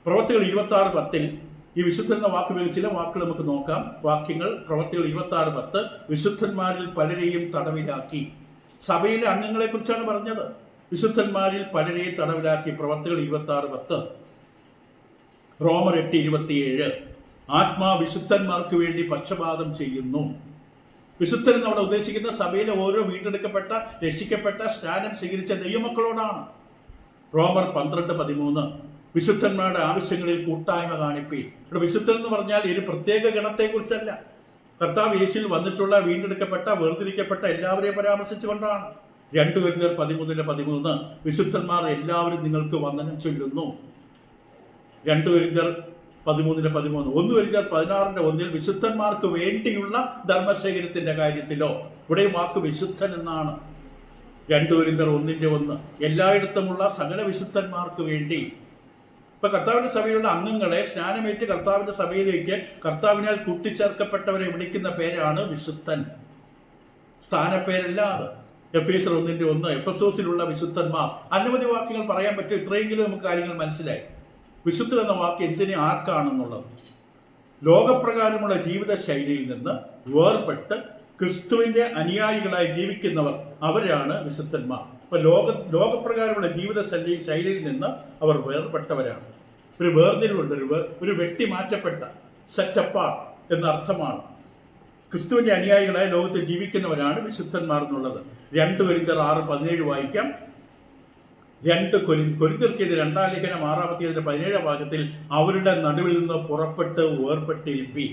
പ്രവൃത്തികൾ 26:10 ഈ വിശുദ്ധൻ എന്ന വാക്ക് ചില വാക്കുകൾ നമുക്ക് നോക്കാം. വാക്യങ്ങൾ പ്രവൃത്തികൾ 26:10 വിശുദ്ധന്മാരിൽ പലരെയും തടവിലാക്കി. സഭയിലെ അംഗങ്ങളെ കുറിച്ചാണ് പറഞ്ഞത്. വിശുദ്ധന്മാരിൽ പലരെയും തടവിലാക്കി. പ്രവൃത്തികൾ 26:10. റോമർ 8:27 ആത്മാ വിശുദ്ധന്മാർക്ക് വേണ്ടി പക്ഷപാതം ചെയ്യുന്നു. വിശുദ്ധൻ എന്നവിടെ ഉദ്ദേശിക്കുന്ന സഭയിലെ ഓരോ വീണ്ടെടുക്കപ്പെട്ട, രക്ഷിക്കപ്പെട്ട, സ്നാനം സ്വീകരിച്ച ദൈവമക്കളോടാണ്. റോമർ 12:13 വിശുദ്ധന്മാരുടെ ആവശ്യങ്ങളിൽ കൂട്ടായ്മ കാണിപ്പി. ഇവിടെ വിശുദ്ധൻ എന്ന് പറഞ്ഞാൽ ഒരു പ്രത്യേക ഗണത്തെ കുറിച്ചല്ല. കർത്താവ് യേശുവിൽ വന്നിട്ടുള്ള വീണ്ടെടുക്കപ്പെട്ട, വേർതിരിക്കപ്പെട്ട എല്ലാവരെയും പരാമർശിച്ചുകൊണ്ടാണ്. 2 കൊരിന്ത്യർ 13:13 വിശുദ്ധന്മാർ എല്ലാവരും നിങ്ങൾക്ക് വന്ദനം ചൊല്ലുന്നു. 2 കൊരിന്ത്യർ 13:13 1 കൊരിന്ത്യർ 16:1 വിശുദ്ധന്മാർക്ക് വേണ്ടിയുള്ള ധർമ്മശേഖരത്തിന്റെ കാര്യത്തിലോ ഇവിടെ വാക്ക് വിശുദ്ധൻ എന്നാണ്. 2 കൊരിന്ത്യർ 1:1 എല്ലായിടത്തുമുള്ള സകല വിശുദ്ധന്മാർക്ക് വേണ്ടി. ഇപ്പൊ കർത്താവിന്റെ സഭയിലുള്ള അംഗങ്ങളെ സ്നാനമേറ്റ് കർത്താവിന്റെ സഭയിലേക്ക് കർത്താവിനാൽ കൂട്ടിച്ചേർക്കപ്പെട്ടവരെ വിളിക്കുന്ന പേരാണ് വിശുദ്ധൻ. സ്ഥാനപ്പേരല്ലാതെ. എഫേസ്യർ 1:1 എഫെസോസിലുള്ള വിശുദ്ധന്മാർ. അനവധി വാക്യങ്ങൾ പറയാൻ പറ്റും. ഇത്രയെങ്കിലും നമുക്ക് കാര്യങ്ങൾ മനസ്സിലായി. വിശുദ്ധൻ എന്ന വാക്ക് എന്തിനെ, ആർക്കാണെന്നുള്ളത്. ലോകപ്രകാരമുള്ള ജീവിത ശൈലിയിൽ നിന്ന് വേർപെട്ട് ക്രിസ്തുവിന്റെ അനുയായികളായി ജീവിക്കുന്നവർ, അവരാണ് വിശുദ്ധന്മാർ. അപ്പൊ ലോകപ്രകാരമുള്ള ജീവിത ശൈലിയിൽ നിന്ന് അവർ വേർപെട്ടവരാണ്. ഒരു വേർതിരിവുണ്ട്, ഒരു വെട്ടി മാറ്റപ്പെട്ട, സെറ്റപ്പാർട്ട് എന്ന അർത്ഥമാണ്. ക്രിസ്തുവിന്റെ അനുയായികളായി ലോകത്തിൽ ജീവിക്കുന്നവരാണ് വിശുദ്ധന്മാർ എന്നുള്ളത്. 2 കൊരിന്ത്യർ 6:17 വായിക്കാം. 2 കൊരിന്ത്യർക്കെതിരെ 2 ലേഖനം 6:17 ഭാഗത്തിൽ അവരുടെ നടുവിൽ നിന്ന് പുറപ്പെട്ട് വേർപെട്ടിരിപ്പി.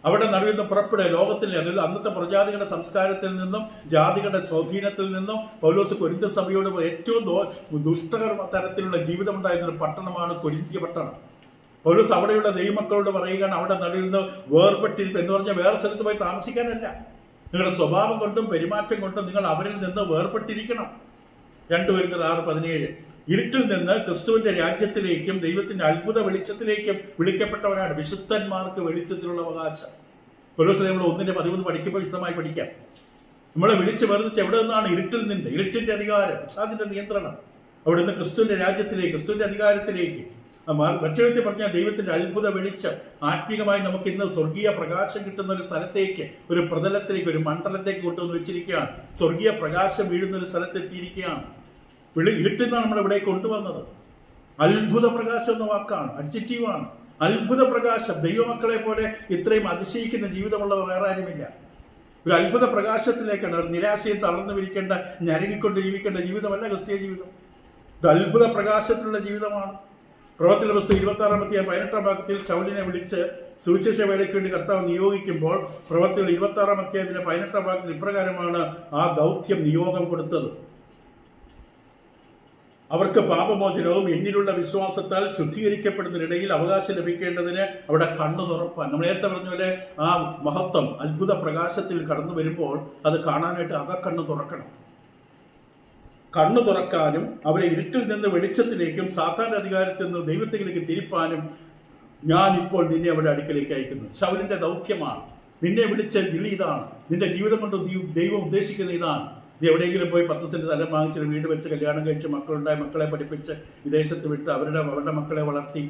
അവിടെ നടുവിൽ നിന്ന് പുറപ്പെടുക. ലോകത്തിലെ അന്നത്തെ പ്രജാതികളുടെ സംസ്കാരത്തിൽ നിന്നും ജാതികളുടെ സ്വാധീനത്തിൽ നിന്നും പൗലോസ് കൊരിന്ത്യ സഭയോട് ഏറ്റവും ദുഷ്ടകർമ്മ തരത്തിലുള്ള ജീവിതം ഉണ്ടായിരുന്ന ഒരു പട്ടണമാണ് കൊരിന്ത്യ പട്ടണം. പൗലോസ് അവിടെയുള്ള ദൈവമക്കളോട് പറയുകയാണ്, അവിടെ നടുവിൽ നിന്ന് വേർപെട്ടിരിപ്പ് എന്ന് പറഞ്ഞാൽ വേറെ സ്ഥലത്ത് പോയി താമസിക്കാനല്ല. നിങ്ങളുടെ സ്വഭാവം കൊണ്ടും പെരുമാറ്റം കൊണ്ടും നിങ്ങൾ അവരിൽ നിന്ന് വേർപെട്ടിരിക്കണം. 2 കൊരിന്ത്യർ 6:17 ഇരുട്ടിൽ നിന്ന് ക്രിസ്തുവിന്റെ രാജ്യത്തിലേക്കും ദൈവത്തിന്റെ അത്ഭുത വെളിച്ചത്തിലേക്കും വിളിക്കപ്പെട്ടവരാണ് വിശുദ്ധന്മാർക്ക് വെളിച്ചത്തിലുള്ള അവകാശം. പൗലോസ് നമ്മൾ 1:13 പഠിക്കുമ്പോൾ വിശദമായി പഠിക്കാം. നമ്മളെ വിളിച്ച് വേർതിരിച്ച് എവിടെ നിന്നാണ്? ഇരുട്ടിൽ നിന്ന്. ഇരുട്ടിന്റെ അധികാരം, പിശാചിന്റെ നിയന്ത്രണം. അവിടെ നിന്ന് ക്രിസ്തുവിന്റെ രാജ്യത്തിലേക്ക്, ക്രിസ്തുവിന്റെ അധികാരത്തിലേക്ക്. മറ്റൊരു പറഞ്ഞാൽ ദൈവത്തിന്റെ അത്ഭുത വെളിച്ചം. ആത്മീകമായി നമുക്ക് ഇന്ന് സ്വർഗീയ പ്രകാശം കിട്ടുന്ന ഒരു സ്ഥലത്തേക്ക്, ഒരു പ്രതലത്തിലേക്ക്, ഒരു മണ്ഡലത്തേക്ക് കൊണ്ടുവന്ന് വെച്ചിരിക്കുകയാണ്. സ്വർഗീയ പ്രകാശം വീഴുന്ന ഒരു സ്ഥലത്തെത്തിയിരിക്കുകയാണ്. ഇരുട്ടിൽ നിന്നാണ് നമ്മൾ ഇവിടെ കൊണ്ടുവന്നത്. അത്ഭുത പ്രകാശം എന്ന വാക്കാണ്, അഡ്ജക്റ്റീവാണ്. അത്ഭുത പ്രകാശം. ദൈവമക്കളെ പോലെ ഇത്രയും അതിശയിക്കുന്ന ജീവിതമുള്ളവർ വേറെ ആരുമില്ല. ഒരു അത്ഭുത പ്രകാശത്തിലേക്കാണ്. ഒരു നിരാശയും തളർന്നു വിരിക്കേണ്ട, ഞരങ്ങിക്കൊണ്ട് ജീവിക്കേണ്ട ജീവിതമല്ല ക്രിസ്തീയ ജീവിതം. ഇത് അത്ഭുത പ്രകാശത്തിലുള്ള ജീവിതമാണ്. പ്രവൃത്തികളുടെ പുസ്തകം 26-18 ഭാഗത്തിൽ ശൗലിനെ വിളിച്ച് സുവിശേഷ വേലയ്ക്ക് വേണ്ടി കർത്താവ് നിയോഗിക്കുമ്പോൾ പ്രവൃത്തികൾ 26-18 ഭാഗത്തിൽ ഇപ്രകാരമാണ് ആ ദൗത്യം നിയോഗം കൊടുത്തത്. അവർക്ക് പാപമോചനവും എന്നിലുള്ള വിശ്വാസത്താൽ ശുദ്ധീകരിക്കപ്പെടുന്നതിനിടയിൽ അവകാശം ലഭിക്കേണ്ടതിന് അവിടെ കണ്ണു തുറപ്പാൻ. നമ്മൾ നേരത്തെ പറഞ്ഞ പോലെ ആ മഹത്വം അത്ഭുത പ്രകാശത്തിൽ കടന്നു വരുമ്പോൾ അത് കാണാനായിട്ട് അകക്കണ്ണ് തുറക്കണം. കണ്ണു തുറക്കാനും അവരെ ഇരുട്ടിൽ നിന്ന് വെളിച്ചത്തിലേക്കും സാത്താന്റെ അധികാരത്തിൽ നിന്ന് ദൈവത്തിലേക്ക് തിരിപ്പാനും ഞാൻ ഇപ്പോൾ നിന്നെ അവരുടെ അടുക്കലേക്ക് അയക്കുന്നു. ശൗലിന്റെ ദൗത്യമാണ്. നിന്നെ വിളിച്ച വിളി ഇതാണ്. നിന്റെ ജീവിതം കൊണ്ട് ദൈവം ഉദ്ദേശിക്കുന്ന ഇതാണ്. നീ എവിടെയെങ്കിലും പോയി 10 സെന്റ് സ്ഥലം വാങ്ങിച്ച് വീട് വെച്ച് കല്യാണം കഴിച്ച് മക്കളുണ്ടായി മക്കളെ പഠിപ്പിച്ച് വിദേശത്ത് വിട്ട് അവരുടെ മക്കളെ വളർത്തി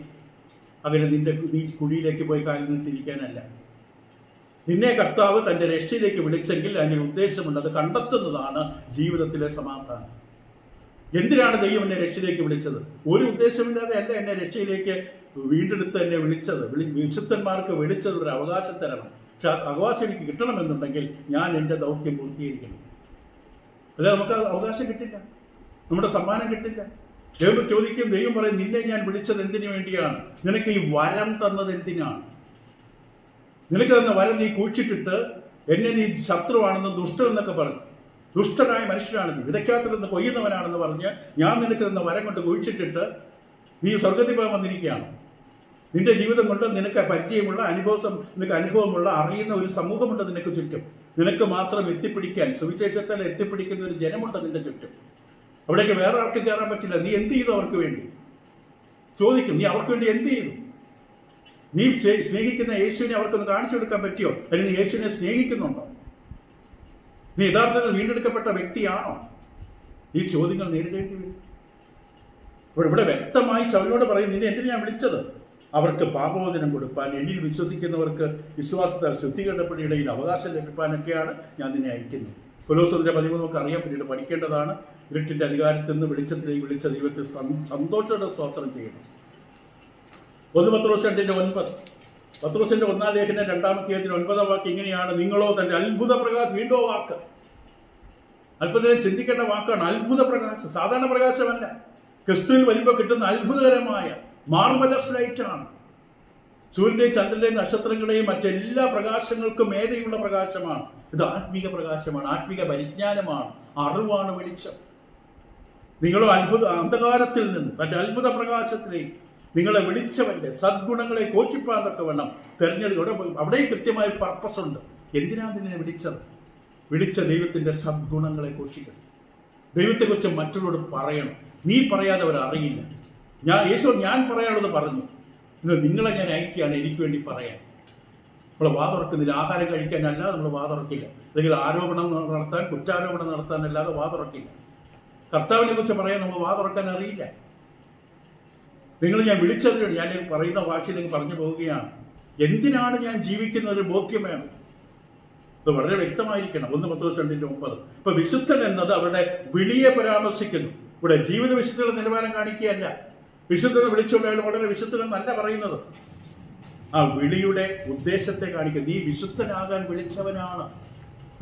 അങ്ങനെ നീ കുഴിയിലേക്ക് പോയി കാലിൽ നിന്നിട്ടിരിക്കാനല്ല. നിന്നെ കർത്താവ് തൻ്റെ രക്ഷയിലേക്ക് വിളിച്ചെങ്കിൽ അതിൻ്റെ ഉദ്ദേശമുണ്ട്. അത് കണ്ടെത്തുന്നതാണ് ജീവിതത്തിലെ സമാധാനം. എന്തിനാണ് ദൈവം എന്നെ രക്ഷയിലേക്ക് വിളിച്ചത്? ഒരു ഉദ്ദേശമില്ലാതെ അല്ല എന്നെ രക്ഷയിലേക്ക് വീണ്ടെടുത്ത് എന്നെ വിളിച്ചത്. വിശുദ്ധന്മാർക്ക് വിളിച്ചത് ഒരു അവകാശം തരണം. പക്ഷെ ആ അവകാശം എനിക്ക് കിട്ടണമെന്നുണ്ടെങ്കിൽ ഞാൻ എൻ്റെ ദൗത്യം പൂർത്തീകരിക്കണം. അല്ല, നമുക്ക് അവകാശം കിട്ടില്ല, നമ്മുടെ സമ്മാനം കിട്ടില്ല. ദൈവം ചോദിക്കും, ദൈവം പറയും, നിന്നെ ഞാൻ വിളിച്ചത് എന്തിനു വേണ്ടിയാണ്? നിനക്ക് ഈ വരം തന്നത് എന്തിനാണ്? നിനക്ക് തന്ന വരം നീ കുഴിച്ചിട്ടിട്ട് എന്നെ നീ ശത്രുവാണെന്ന്, ദുഷ്ടനെന്നൊക്കെ പറഞ്ഞു, ദുഷ്ടനായ മനുഷ്യനാണ് നീ, വിതയ്ക്കാത്തിരുന്ന് കൊയ്യുന്നവനാണെന്ന് പറഞ്ഞ് ഞാൻ നിനക്ക് തന്ന വരം കൊണ്ട് കുഴിച്ചിട്ടിട്ട് നീ സ്വർഗത്തിൽ പോകാൻ വന്നിരിക്കുകയാണ്. നിന്റെ ജീവിതം കൊണ്ട് നിനക്ക് പരിചയമുള്ള നിനക്ക് അനുഭവമുള്ള അറിയുന്ന ഒരു സമൂഹമുണ്ട് നിനക്ക് ചുറ്റും. നിനക്ക് മാത്രം എത്തിപ്പിടിക്കാൻ, സുവിശേഷത്തിൽ എത്തിപ്പിടിക്കുന്ന ഒരു ജനമുണ്ട് നിന്റെ ചുറ്റും. അവിടേക്ക് വേറെ ആർക്കും കയറാൻ പറ്റില്ല. നീ എന്ത് ചെയ്തു അവർക്ക് വേണ്ടി? ചോദിക്കും, നീ അവർക്ക് വേണ്ടി എന്ത് ചെയ്തു? നീ സ്നേഹിക്കുന്ന യേശുവിനെ അവർക്കൊന്ന് കാണിച്ചു കൊടുക്കാൻ പറ്റിയോ? അല്ലെങ്കിൽ നീ യേശുവിനെ സ്നേഹിക്കുന്നുണ്ടോ? നീ യഥാർത്ഥത്തിൽ വീണ്ടെടുക്കപ്പെട്ട വ്യക്തിയാണോ? ഈ ചോദ്യങ്ങൾ നേരിടേണ്ടി വരും. ഇവിടെ വ്യക്തമായി ശൗലിനോട് പറയും, നിന്നെ എന്തിനാ ഞാൻ വിളിച്ചത്? അവർക്ക് പാപമോചനം കൊടുപ്പാൻ, എന്നിൽ വിശ്വസിക്കുന്നവർക്ക് വിശ്വാസത്താൽ ശുദ്ധീകരണപ്പെട്ട ഇടയിൽ അവകാശം ലഭിക്കാനൊക്കെയാണ് ഞാൻ നിന്നെ അയക്കുന്നത്. കൊലോസ്യരുടെ 13 നമുക്ക് അറിയാൻ പിന്നീട് പഠിക്കേണ്ടതാണ്. ഇരുട്ടിന്റെ അധികാരത്തിൽ നിന്ന് വെളിച്ചത്തിലേക്ക് വിളിച്ച ദൈവത്തെ സന്തോഷത്തോടെ സ്തോത്രം ചെയ്യണം. 1 പത്രോസ് 2:9, പത്രോസിന്റെ 1-ാം ലേഖനം 2-ാം അധ്യായത്തിന് 9-ാം വാക്യം ഇങ്ങനെയാണ്: നിങ്ങളോ തന്റെ അത്ഭുത പ്രകാശം, വീണ്ടും വാക്ക് അല്പനേരം ചിന്തിക്കേണ്ട വാക്കാണ്. അത്ഭുത പ്രകാശം, സാധാരണ പ്രകാശമല്ല. ക്രിസ്തുവിൽ വരുമ്പോൾ കിട്ടുന്ന അത്ഭുതകരമായ മാർവലസ് ലൈറ്റ് ആണ്. സൂര്യന്റെയും ചന്ദ്രന്റെയും നക്ഷത്രങ്ങളുടെയും മറ്റെല്ലാ പ്രകാശങ്ങൾക്കും മേധയുള്ള പ്രകാശമാണ്. ഇത് ആത്മീക പ്രകാശമാണ്, ആത്മീക പരിജ്ഞാനമാണ്, അറിവാണ്, വെളിച്ചം. നിങ്ങളോ അന്ധകാരത്തിൽ നിന്ന് തന്റെ അത്ഭുത പ്രകാശത്തിലേക്ക് നിങ്ങളെ വിളിച്ചവന്റെ സദ്ഗുണങ്ങളെ കോച്ചിപ്പാന്നൊക്കെ വേണം തെരഞ്ഞെടുക്കുക. അവിടെ കൃത്യമായ പർപ്പസ് ഉണ്ട്. എന്തിനാണ് നിന്നെ വിളിച്ചത്? വിളിച്ച ദൈവത്തിന്റെ സദ്ഗുണങ്ങളെ ഘോഷിക്കണം. ദൈവത്തെക്കുറിച്ച് മറ്റുള്ളവരോട് പറയണം. നീ പറയാതെ അവരറിയില്ല. ഞാൻ പറയാനുള്ളത് പറഞ്ഞു. ഇത് നിങ്ങളെ ഞാൻ അയക്കുകയാണ് എനിക്ക് വേണ്ടി പറയാൻ. നമ്മൾ വാതുറക്കുന്നില്ല. ആഹാരം കഴിക്കാനല്ലാതെ നമ്മൾ വാതുറക്കില്ല. അല്ലെങ്കിൽ ആരോപണം നടത്താൻ, കുറ്റാരോപണം നടത്താൻ അല്ലാതെ വാതുറക്കില്ല. കർത്താവിനെ കുറിച്ച് പറയാൻ നമ്മൾ വാതുറക്കാൻ അറിയില്ല. നിങ്ങൾ ഞാൻ വിളിച്ചതിന് വേണ്ടി, ഞാൻ പറയുന്ന ഭാഷയിലേക്ക് പറഞ്ഞു പോവുകയാണ്. എന്തിനാണ് ഞാൻ ജീവിക്കുന്ന ഒരു ബോധ്യം വേണം. ഇത് വളരെ വ്യക്തമായിരിക്കണം. 1 പത്രോസ് 2:9. ഇപ്പൊ വിശുദ്ധൻ എന്നത് അവരുടെ വിളിയെ പരാമർശിക്കുന്നു. ഇവിടെ ജീവിത വിശുദ്ധിയുടെ നിലവാരം കാണിക്കുകയല്ല. വിശുദ്ധനെ വിളിച്ചുകൊണ്ട് അയാൾ വളരെ വിശുദ്ധനെന്നല്ല പറയുന്നത്. ആ വിളിയുടെ ഉദ്ദേശത്തെ കാണിക്കുക. നീ വിശുദ്ധനാകാൻ വിളിച്ചവനാണ്.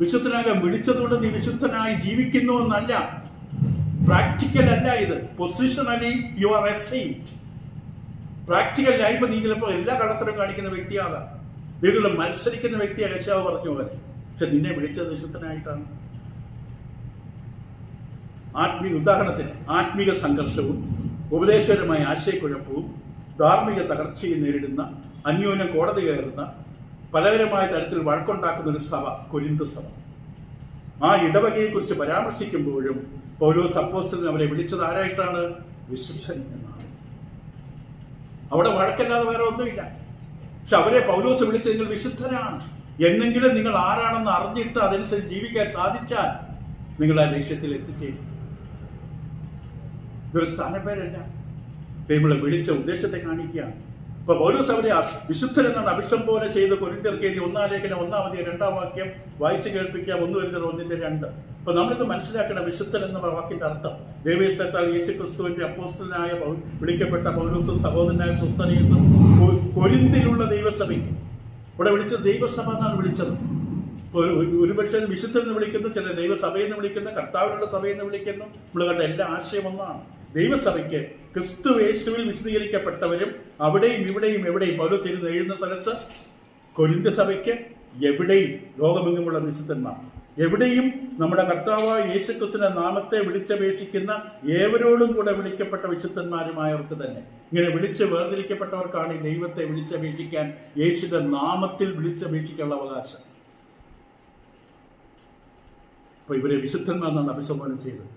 വിശുദ്ധനാകാൻ വിളിച്ചതുകൊണ്ട് നീ വിശുദ്ധനായി ജീവിക്കുന്നു എന്നല്ല. പ്രാക്ടിക്കൽ അല്ല ഇത്. Positionally you are a saint. Practical life നീ ചിലപ്പോൾ എല്ലാ കള്ളത്തരം കാണിക്കുന്ന വ്യക്തിയാകാം, ഇതിലുള്ള മത്സരിക്കുന്ന വ്യക്തിയാണ് യേശാവ് പറഞ്ഞ പോലെ. പക്ഷെ നിന്നെ വിളിച്ചത് വിശുദ്ധനായിട്ടാണ്. ഉദാഹരണത്തിന് ആത്മീക സംഘർഷവും ഉപദേശപരമായ ആശയക്കുഴപ്പവും ധാർമ്മിക തകർച്ചയും നേരിടുന്ന, അന്യോന്യം കോടതി കയറുന്ന, പലതരമായ തരത്തിൽ വഴക്കുണ്ടാക്കുന്ന ഒരു സഭ, കൊരിന്ത് സഭ. ആ ഇടവകയെക്കുറിച്ച് പരാമർശിക്കുമ്പോഴും പൗലോസ് അപ്പോസ്തലൻ അവരെ വിളിച്ചത് ആരായിട്ടാണ്? വിശുദ്ധൻ എന്നാണ്. അവിടെ വഴക്കല്ലാതെ വേറെ ഒന്നുമില്ല. പക്ഷെ അവരെ പൗലോസ് വിളിച്ചത് നിങ്ങൾ വിശുദ്ധരാണ്. എന്നെങ്കിലും നിങ്ങൾ ആരാണെന്ന് അറിഞ്ഞിട്ട് അതനുസരിച്ച് ജീവിക്കാൻ സാധിച്ചാൽ നിങ്ങൾ ആ ലക്ഷ്യത്തിൽ എത്തിച്ചേരും. ഇതൊരു സ്ഥാനപ്പേരല്ല, നമ്മളെ വിളിച്ച ഉദ്ദേശത്തെ കാണിക്കുകയാണ്. ഇപ്പൊ പൗലോസ് അവരെ വിശുദ്ധൻ എന്നാണ് അഭിസംബോധന ചെയ്ത് കൊരിന്ത്യർക്ക് എഴുതിയ 1-ാം ലേഖനം 1-ാം അധ്യായം 2-ാം വാക്യം വായിച്ചു കേൾപ്പിക്കാം. 1 കൊരിന്ത്യർ 1:2. അപ്പൊ നമ്മളിത് മനസ്സിലാക്കണം. വിശുദ്ധൻ എന്ന വാക്കിന്റെ അർത്ഥം ദൈവേഷ്ടത്താൽ യേശു ക്രിസ്തുവിന്റെ അപ്പോസ്തലനായ വിളിക്കപ്പെട്ട പൗലോസും സഹോദരനായ സുസ്തനേസും കൊരിന്തിലുള്ള ദൈവസഭയ്ക്ക് ഇവിടെ വിളിച്ചത് ദൈവസഭ എന്നാണ് വിളിച്ചത്. ഒരുപക്ഷെ വിശുദ്ധൻ എന്ന് വിളിക്കുന്നു, ചില ദൈവസഭയെന്ന് വിളിക്കുന്നു, കർത്താവിനുള്ള സഭയെന്ന് വിളിക്കുന്നു. നമ്മൾ കണ്ട എല്ലാ ആശയം ഒന്നാണ്. ദൈവസഭയ്ക്ക് ക്രിസ്തു യേശുവിൽ വിശദീകരിക്കപ്പെട്ടവരും അവിടെയും ഇവിടെയും എവിടെയും പൗലോസ് എഴുതുന്ന സ്ഥലത്ത് കൊരിന്ത് സഭയ്ക്ക് എവിടെയും ലോകമെങ്ങുമുള്ള വിശുദ്ധന്മാർ, എവിടെയും നമ്മുടെ കർത്താവായ യേശു ക്രിസ്തുവിന്റെ നാമത്തെ വിളിച്ചപേക്ഷിക്കുന്ന ഏവരോടും കൂടെ വിളിക്കപ്പെട്ട വിശുദ്ധന്മാരുമായവർക്ക് തന്നെ. ഇങ്ങനെ വിളിച്ച് വേർതിരിക്കപ്പെട്ടവർക്കാണ് ഈ ദൈവത്തെ വിളിച്ചപേക്ഷിക്കാൻ, യേശുവിന്റെ നാമത്തിൽ വിളിച്ചപേക്ഷിക്കാനുള്ള അവകാശം. അപ്പൊ ഇവരെ വിശുദ്ധന്മാർ എന്നാണ് അഭിസംബോധന ചെയ്തത്.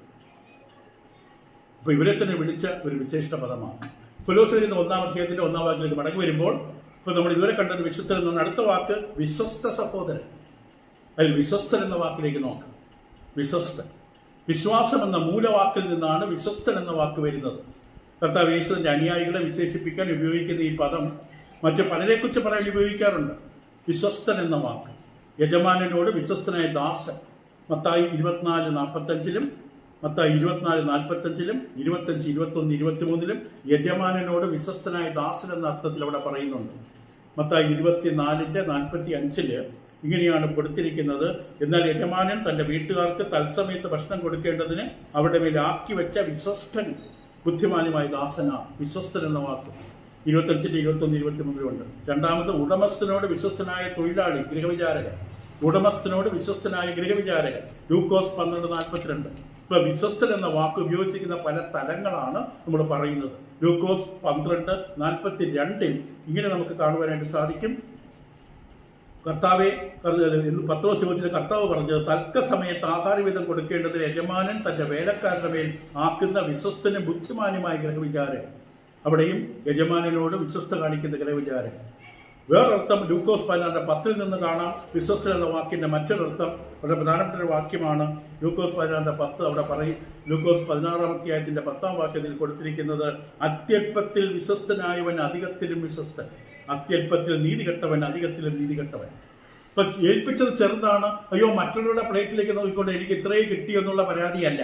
അപ്പൊ ഇവരെ തന്നെ വിളിച്ച ഒരു വിശേഷ പദമാണ്. കൊലോസ്യർ 1-ാം അധ്യായത്തിന്റെ 1-ാം വാക്കിലേക്ക് മടങ്ങി വരുമ്പോൾ ഇപ്പൊ നമ്മൾ ഇതുവരെ കണ്ടത് വിശുദ്ധൻ എന്നാണ്. അടുത്ത വാക്ക് വിശ്വസ്ത സഹോദരൻ. അതിൽ വിശ്വസ്തൻ എന്ന വാക്കിലേക്ക് നോക്കാം. വിശ്വസ്തൻ, വിശ്വാസം എന്ന മൂലവാക്കിൽ നിന്നാണ് വിശ്വസ്തൻ എന്ന വാക്ക് വരുന്നത്. കർത്താവ് യേശുവിൻ്റെ അനുയായികളെ വിശേഷിപ്പിക്കാൻ ഉപയോഗിക്കുന്ന ഈ പദം മറ്റു പലരെക്കുറിച്ച് പറയാൻ ഉപയോഗിക്കാറുണ്ട്. വിശ്വസ്തൻ എന്ന വാക്ക്, യജമാനനോട് വിശ്വസ്തനായ ദാസൻ, മത്തായി 24:45 മത്തായി 24:45 25, 21, 23 യജമാനനോട് വിശ്വസ്തനായ ദാസൻ എന്ന അർത്ഥത്തിൽ അവിടെ പറയുന്നുണ്ട്. മത്തായി 24:45 ഇങ്ങനെയാണ് കൊടുത്തിരിക്കുന്നത്: എന്നാൽ യജമാനൻ തൻ്റെ വീട്ടുകാർക്ക് തത്സമയത്ത് ഭക്ഷണം കൊടുക്കേണ്ടതിന് അവിടെ മേൽ ആക്കി വെച്ച വിശ്വസ്തൻ ബുദ്ധിമാനുമായ ദാസനാ. വിശ്വസ്തൻ എന്ന വാക്ക് 25, 21, 23 ഉണ്ട്. രണ്ടാമത് ഉടമസ്ഥനോട് വിശ്വസ്തനായ തൊഴിലാളി, ഗൃഹവിചാരകൻ. ഉടമസ്ഥനോട് വിശ്വസ്തനായ ഗൃഹവിചാരകൻ, ലൂക്കോസ് 12:42. ഇപ്പൊ വിശ്വസ്തൻ എന്ന വാക്ക് ഉപയോഗിച്ചിരിക്കുന്ന പല തലങ്ങളാണ് നമ്മൾ പറയുന്നത്. ലൂക്കോസ് 12:42 ഇങ്ങനെ നമുക്ക് കാണുവാനായിട്ട് സാധിക്കും. കർത്താവെ എന്ന് പത്രോസ് ചോദിച്ചിട്ട് കർത്താവ് പറഞ്ഞത്, തക്ക സമയത്ത് ആഹാരവിധം കൊടുക്കേണ്ടതിന് യജമാനൻ തന്റെ വേലക്കാരുടെ മേൽ ആക്കുന്ന വിശ്വസ്തനും ബുദ്ധിമാനുമായ ഗൃഹവിചാരകൻ. അവിടെയും യജമാനനോട് വിശ്വസ്ത കാണിക്കുന്ന ഗൃഹവിചാരകൻ. വേറൊരർത്ഥം ലൂക്കോസ് 16:10 നിന്ന് കാണാം. വിശ്വസ്തൻ എന്ന വാക്കിന്റെ മറ്റൊരർത്ഥം വളരെ പ്രധാനപ്പെട്ട ഒരു വാക്യമാണ്. ലൂക്കോസ് 16:10 അവിടെ പറയും. ലൂക്കോസ് 16-ാം അധ്യായത്തിന്റെ 10-ാം വാക്യത്തിൽ കൊടുത്തിരിക്കുന്നത്, അത്യല്പത്തിൽ വിശ്വസ്തനായവൻ അധികത്തിലും വിശ്വസ്തൻ, അത്യല്പത്തിൽ നീതി കെട്ടവൻ അധികത്തിലും നീതി കെട്ടവൻ. ഇപ്പൊ ഏൽപ്പിച്ചത് ചെറുതാണ്, അയ്യോ മറ്റുള്ളവരുടെ പ്ലേറ്റിലേക്ക് നോക്കിക്കൊണ്ട് എനിക്ക് ഇത്രയും കിട്ടിയെന്നുള്ള പരാതിയല്ല.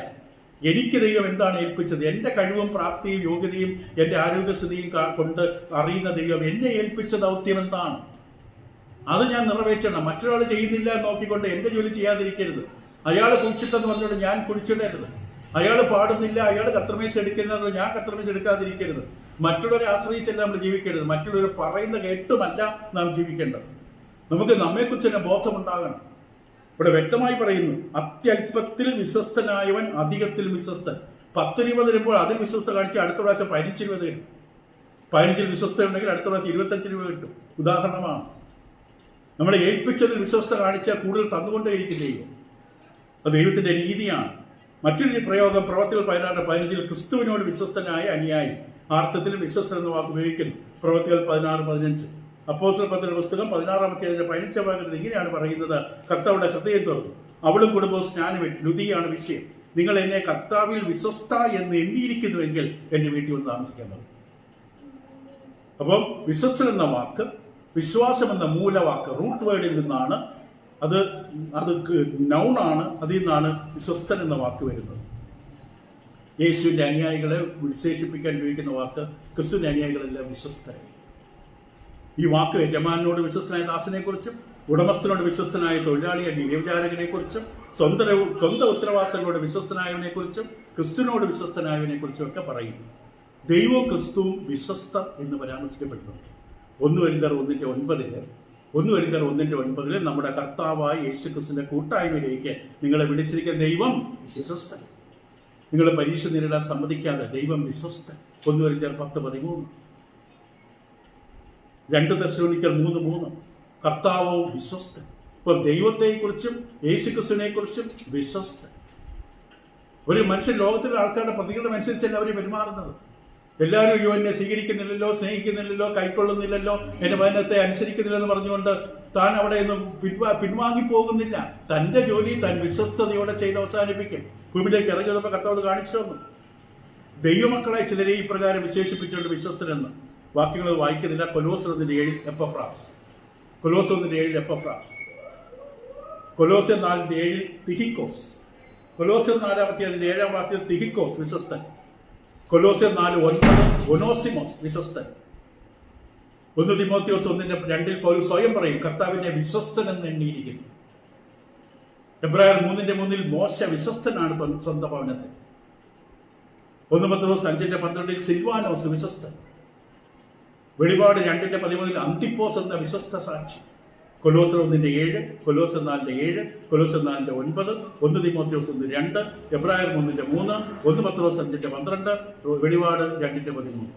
എനിക്ക് ദൈവം എന്താണ് ഏൽപ്പിച്ചത്? എൻ്റെ കഴിവും പ്രാപ്തിയും യോഗ്യതയും എൻ്റെ ആരോഗ്യസ്ഥിതിയും കൊണ്ട് അറിയുന്ന ദൈവം എന്നെ ഏൽപ്പിച്ച ദൗത്യം എന്താണ്, അത് ഞാൻ നിറവേറ്റണം. മറ്റൊരാൾ ചെയ്യുന്നില്ല നോക്കിക്കൊണ്ട് എൻ്റെ ജോലി ചെയ്യാതിരിക്കരുത്. അയാൾ കുടിച്ചിട്ടെന്ന് പറഞ്ഞുകൊണ്ട് ഞാൻ കുടിച്ചിടരുത്. അയാൾ പാടുന്നില്ല, അയാൾ കർത്തൃമേശ എടുക്കുന്നത് ഞാൻ കർത്തൃമേശ എടുക്കാതിരിക്കരുത്. മറ്റുള്ളവരെ ആശ്രയിച്ചല്ല നമ്മൾ ജീവിക്കരുത്. മറ്റുള്ളവർ പറയുന്ന കേട്ടുമല്ല നാം ജീവിക്കേണ്ടത്. നമുക്ക് നമ്മെക്കുറിച്ച് തന്നെ ബോധമുണ്ടാകണം. ഇവിടെ വ്യക്തമായി പറയുന്നു, അത്യല്പത്തിൽ വിശ്വസ്തനായവൻ അധികത്തിൽ വിശ്വസ്തൻ. 10 രൂപ തരുമ്പോൾ അതിൽ വിശ്വസ്ത കാണിച്ച് അടുത്ത പ്രാവശ്യം 15 രൂപ തരും. 15 വിശ്വസ്ത ഉണ്ടെങ്കിൽ അടുത്ത പ്രാവശ്യം 25 രൂപ കിട്ടും. ഉദാഹരണമാണ്. നമ്മളെ ഏൽപ്പിച്ചതിൽ വിശ്വസ്ത കാണിച്ചാൽ കൂടുതൽ തന്നുകൊണ്ടേയിരിക്കും ദൈവം. അത് ദൈവത്തിന്റെ രീതിയാണ്. മറ്റൊരു പ്രയോഗം പ്രവൃത്തികൾ 16:15 ക്രിസ്തുവിനോട് വിശ്വസ്തനായ അനുയായി. അർത്ഥത്തിൽ വിശ്വസ്തൻ എന്ന വാക്ക് ഉപയോഗിക്കുന്നു. പ്രവൃത്തികൾ 16:15. അപ്പോസ്തലരുടെ പുസ്തകം 16-ാം അധ്യായത്തിന്റെ 15-ാം ഭാഗത്തിൽ ഇങ്ങനെയാണ് പറയുന്നത്: കർത്താവിടെ ഹൃദയം തുറന്നു, അവളും കുടുംബവും സ്നാനമേറ്റു. ലുദിയാണ് വിഷയം. നിങ്ങൾ എന്നെ കർത്താവിൽ വിശ്വസ്ത എന്ന് എണ്ണിയിരിക്കുന്നുവെങ്കിൽ എന്റെ വീട്ടിൽ ഒന്ന് താമസിക്കേണ്ടത്. അപ്പം വിശ്വസ്തൻ എന്ന വാക്ക്, വിശ്വാസം എന്ന മൂലവാക്ക് റൂട്ട് വേർഡിൽ നിന്നാണ്. അത് നൗണാണ്. അതിൽ നിന്നാണ് വിശ്വസ്തൻ എന്ന വാക്ക് വരുന്നത്. യേശുവിന്റെ അനുയായികളെ വിശേഷിപ്പിക്കാൻ ഉപയോഗിക്കുന്ന വാക്ക് ക്രിസ്തുവിന്റെ അനുയായികളെല്ലാം വിശ്വസ്തരായി. ഈ വാക്ക് യജമാനോട് വിശ്വസ്തനായ ദാസനെ കുറിച്ചും ഉടമസ്ഥനോട് വിശ്വസ്തനായ തൊഴിലാളിയെ ഗൃഹവിചാരകനെ കുറിച്ചും സ്വന്തം ഉത്തരവാദിത്തങ്ങളോട് വിശ്വസ്തനായവനെ കുറിച്ചും ക്രിസ്തുവിനോട് വിശ്വസ്തനായവനെ കുറിച്ചും ഒക്കെ പറയുന്നു. ദൈവവും ക്രിസ്തുവും വിശ്വസ്തർ എന്ന് പരാമർശിക്കപ്പെടുന്നുണ്ട്. 1 കൊരിന്ത്യർ 1:9 നമ്മുടെ കർത്താവായ യേശു ക്രിസ്തുവിന്റെ കൂട്ടായ്മയിലേക്ക് നിങ്ങളെ വിളിച്ചിരിക്കുന്ന ദൈവം വിശ്വസ്തൻ. നിങ്ങൾ പരീക്ഷ നേരിടാൻ സമ്മതിക്കാതെ ദൈവം വിശ്വസ്തൻ. 1 കൊരിന്ത്യർ 10:13. 2 തെസ്സലോനിക്കർ 3:3 കർത്താവും വിശ്വസ്തൻ. ഇപ്പം ദൈവത്തെക്കുറിച്ചും യേശുക്രിസ്തുവിനെ കുറിച്ചും വിശ്വസ്തൻ. ഒരു മനുഷ്യൻ ലോകത്തിലെ ആൾക്കാരുടെ പ്രതികരണം അനുസരിച്ചല്ല അവർ പെരുമാറുന്നത്. എല്ലാവരും അയ്യോ എന്നെ സ്വീകരിക്കുന്നില്ലല്ലോ, സ്നേഹിക്കുന്നില്ലല്ലോ, കൈക്കൊള്ളുന്നില്ലല്ലോ, എന്റെ വചനത്തെ അനുസരിക്കുന്നില്ലെന്ന് പറഞ്ഞുകൊണ്ട് താൻ അവിടെ നിന്ന് പിൻവാങ്ങി പോകുന്നില്ല. തന്റെ ജോലി താൻ വിശ്വസ്തയോടെ ചെയ്ത് അവസാനിപ്പിക്കും. ഭൂമിയിലേക്ക് ഇറങ്ങി വന്നപ്പോൾ കർത്താവ് കാണിച്ചു തന്നു. ദൈവമക്കളെ ചിലരെ ഇപ്രകാരം വിശേഷിപ്പിച്ചുകൊണ്ട് വിശ്വസ്തനെന്ന്. വാക്യങ്ങൾ വായിക്കുന്നില്ല. കൊലോസ്യർ 1:7 എപ്പഫ്രാസ്. കൊലോസ്യർ 1:7 എപ്പഫ്രാസ്. കൊലോസ്യർ 4:7 തിഹിക്കോസ്. കൊലോസ്യർ 4-ാം അധ്യായത്തിന്റെ 7-ാം വാക്യത്തിൽ തിഹിക്കോസ് വിശ്വസ്തൻ. കൊലോസ്യർ 4:9 ഒനോസിമോസ് വിശ്വസ്തൻ. 1 തിമോത്തിയോസ് 1:2 പൗലോസ് സ്വയം പറയും കർത്താവിനെ വിശ്വസ്തൻ എന്ന് എണ്ണിയിരിക്കുന്നു. എബ്രായർ 3:3 മോശ വിശ്വസ്തനാണ് സ്വന്തം ഭവനത്തിൽ. 1 പത്രോസ് 5:12 സിൽവാനോസ് വിശ്വസ്തൻ. വെളിപാട് 2:13 അന്തിപ്പോസ് എന്ന വിശ്വസ്ത സാക്ഷി. കൊലോസ്യർ 1:7, കൊലോസ്യർ 4:7, കൊലോസ്യർ 4:9, 1 തിമോത്തിയോസ് 1:2, എബ്രായർ 3:3, 1 പത്രോസ് 5:12, വെളിപാട് 2:13.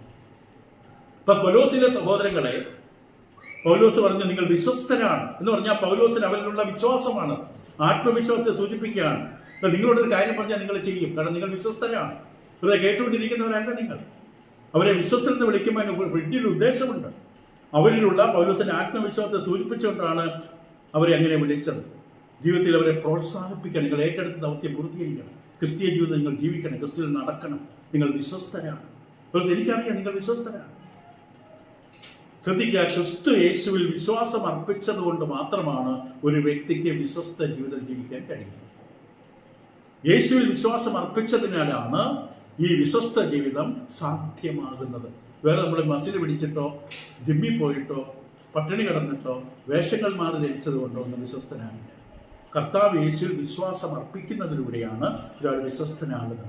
ഇപ്പൊ കൊലോസിലെ സഹോദരങ്ങളെ പൗലോസ് പറഞ്ഞു നിങ്ങൾ വിശ്വസ്തരാണ് എന്ന് പറഞ്ഞാൽ പൗലോസിന് അവരിലുള്ള വിശ്വാസമാണ്, ആത്മവിശ്വാസത്തെ സൂചിപ്പിക്കുകയാണ്. നിങ്ങളോടൊരു കാര്യം പറഞ്ഞാൽ നിങ്ങൾ ചെയ്യും, കാരണം നിങ്ങൾ വിശ്വസ്തരാണ്. ഇത് കേട്ടുകൊണ്ടിരിക്കുന്നവരല്ല നിങ്ങൾ. അവരെ വിശ്വസ്തരെന്ന് വിളിക്കുമ്പോൾ വലിയൊരു ഉദ്ദേശമുണ്ട്. അവരിലുള്ള പൗലോസിന്റെ ആത്മവിശ്വാസത്തെ സൂചിപ്പിച്ചുകൊണ്ടാണ് അവരെ അങ്ങനെ വിളിച്ചത്. ജീവിതത്തിൽ അവരെ പ്രോത്സാഹിപ്പിക്കണം. നിങ്ങൾ ഏറ്റെടുത്ത ദൗത്യം പൂർത്തീകരിക്കണം. ക്രിസ്തീയ ജീവിതം നിങ്ങൾ ജീവിക്കണം, ക്രിസ്തുവിൽ നടക്കണം. നിങ്ങൾ വിശ്വസ്തരാണ്. എനിക്കറിയാം നിങ്ങൾ വിശ്വസ്തരാണ്. ശ്രദ്ധിക്കുക, ക്രിസ്തു യേശുവിൽ വിശ്വാസം അർപ്പിച്ചത് കൊണ്ട് മാത്രമാണ് ഒരു വ്യക്തിക്ക് വിശ്വസ്ത ജീവിതം ജീവിക്കാൻ കഴിയുന്നത്. യേശുവിൽ വിശ്വാസം അർപ്പിച്ചതിനാലാണ് ഈ വിശ്വസ്ത ജീവിതം സാധ്യമാകുന്നത്. വേറെ നമ്മൾ മസിൽ പിടിച്ചിട്ടോ ജിമ്മിൽ പോയിട്ടോ പട്ടിണി കിടന്നിട്ടോ വേഷങ്ങൾ മാറി ധരിച്ചത് കൊണ്ടോ ഒന്നും വിശ്വസ്തനാകില്ല. കർത്താവ് യേശുവിൽ വിശ്വാസം അർപ്പിക്കുന്നതിലൂടെയാണ് ഒരാൾ വിശ്വസ്തനാകുന്നത്.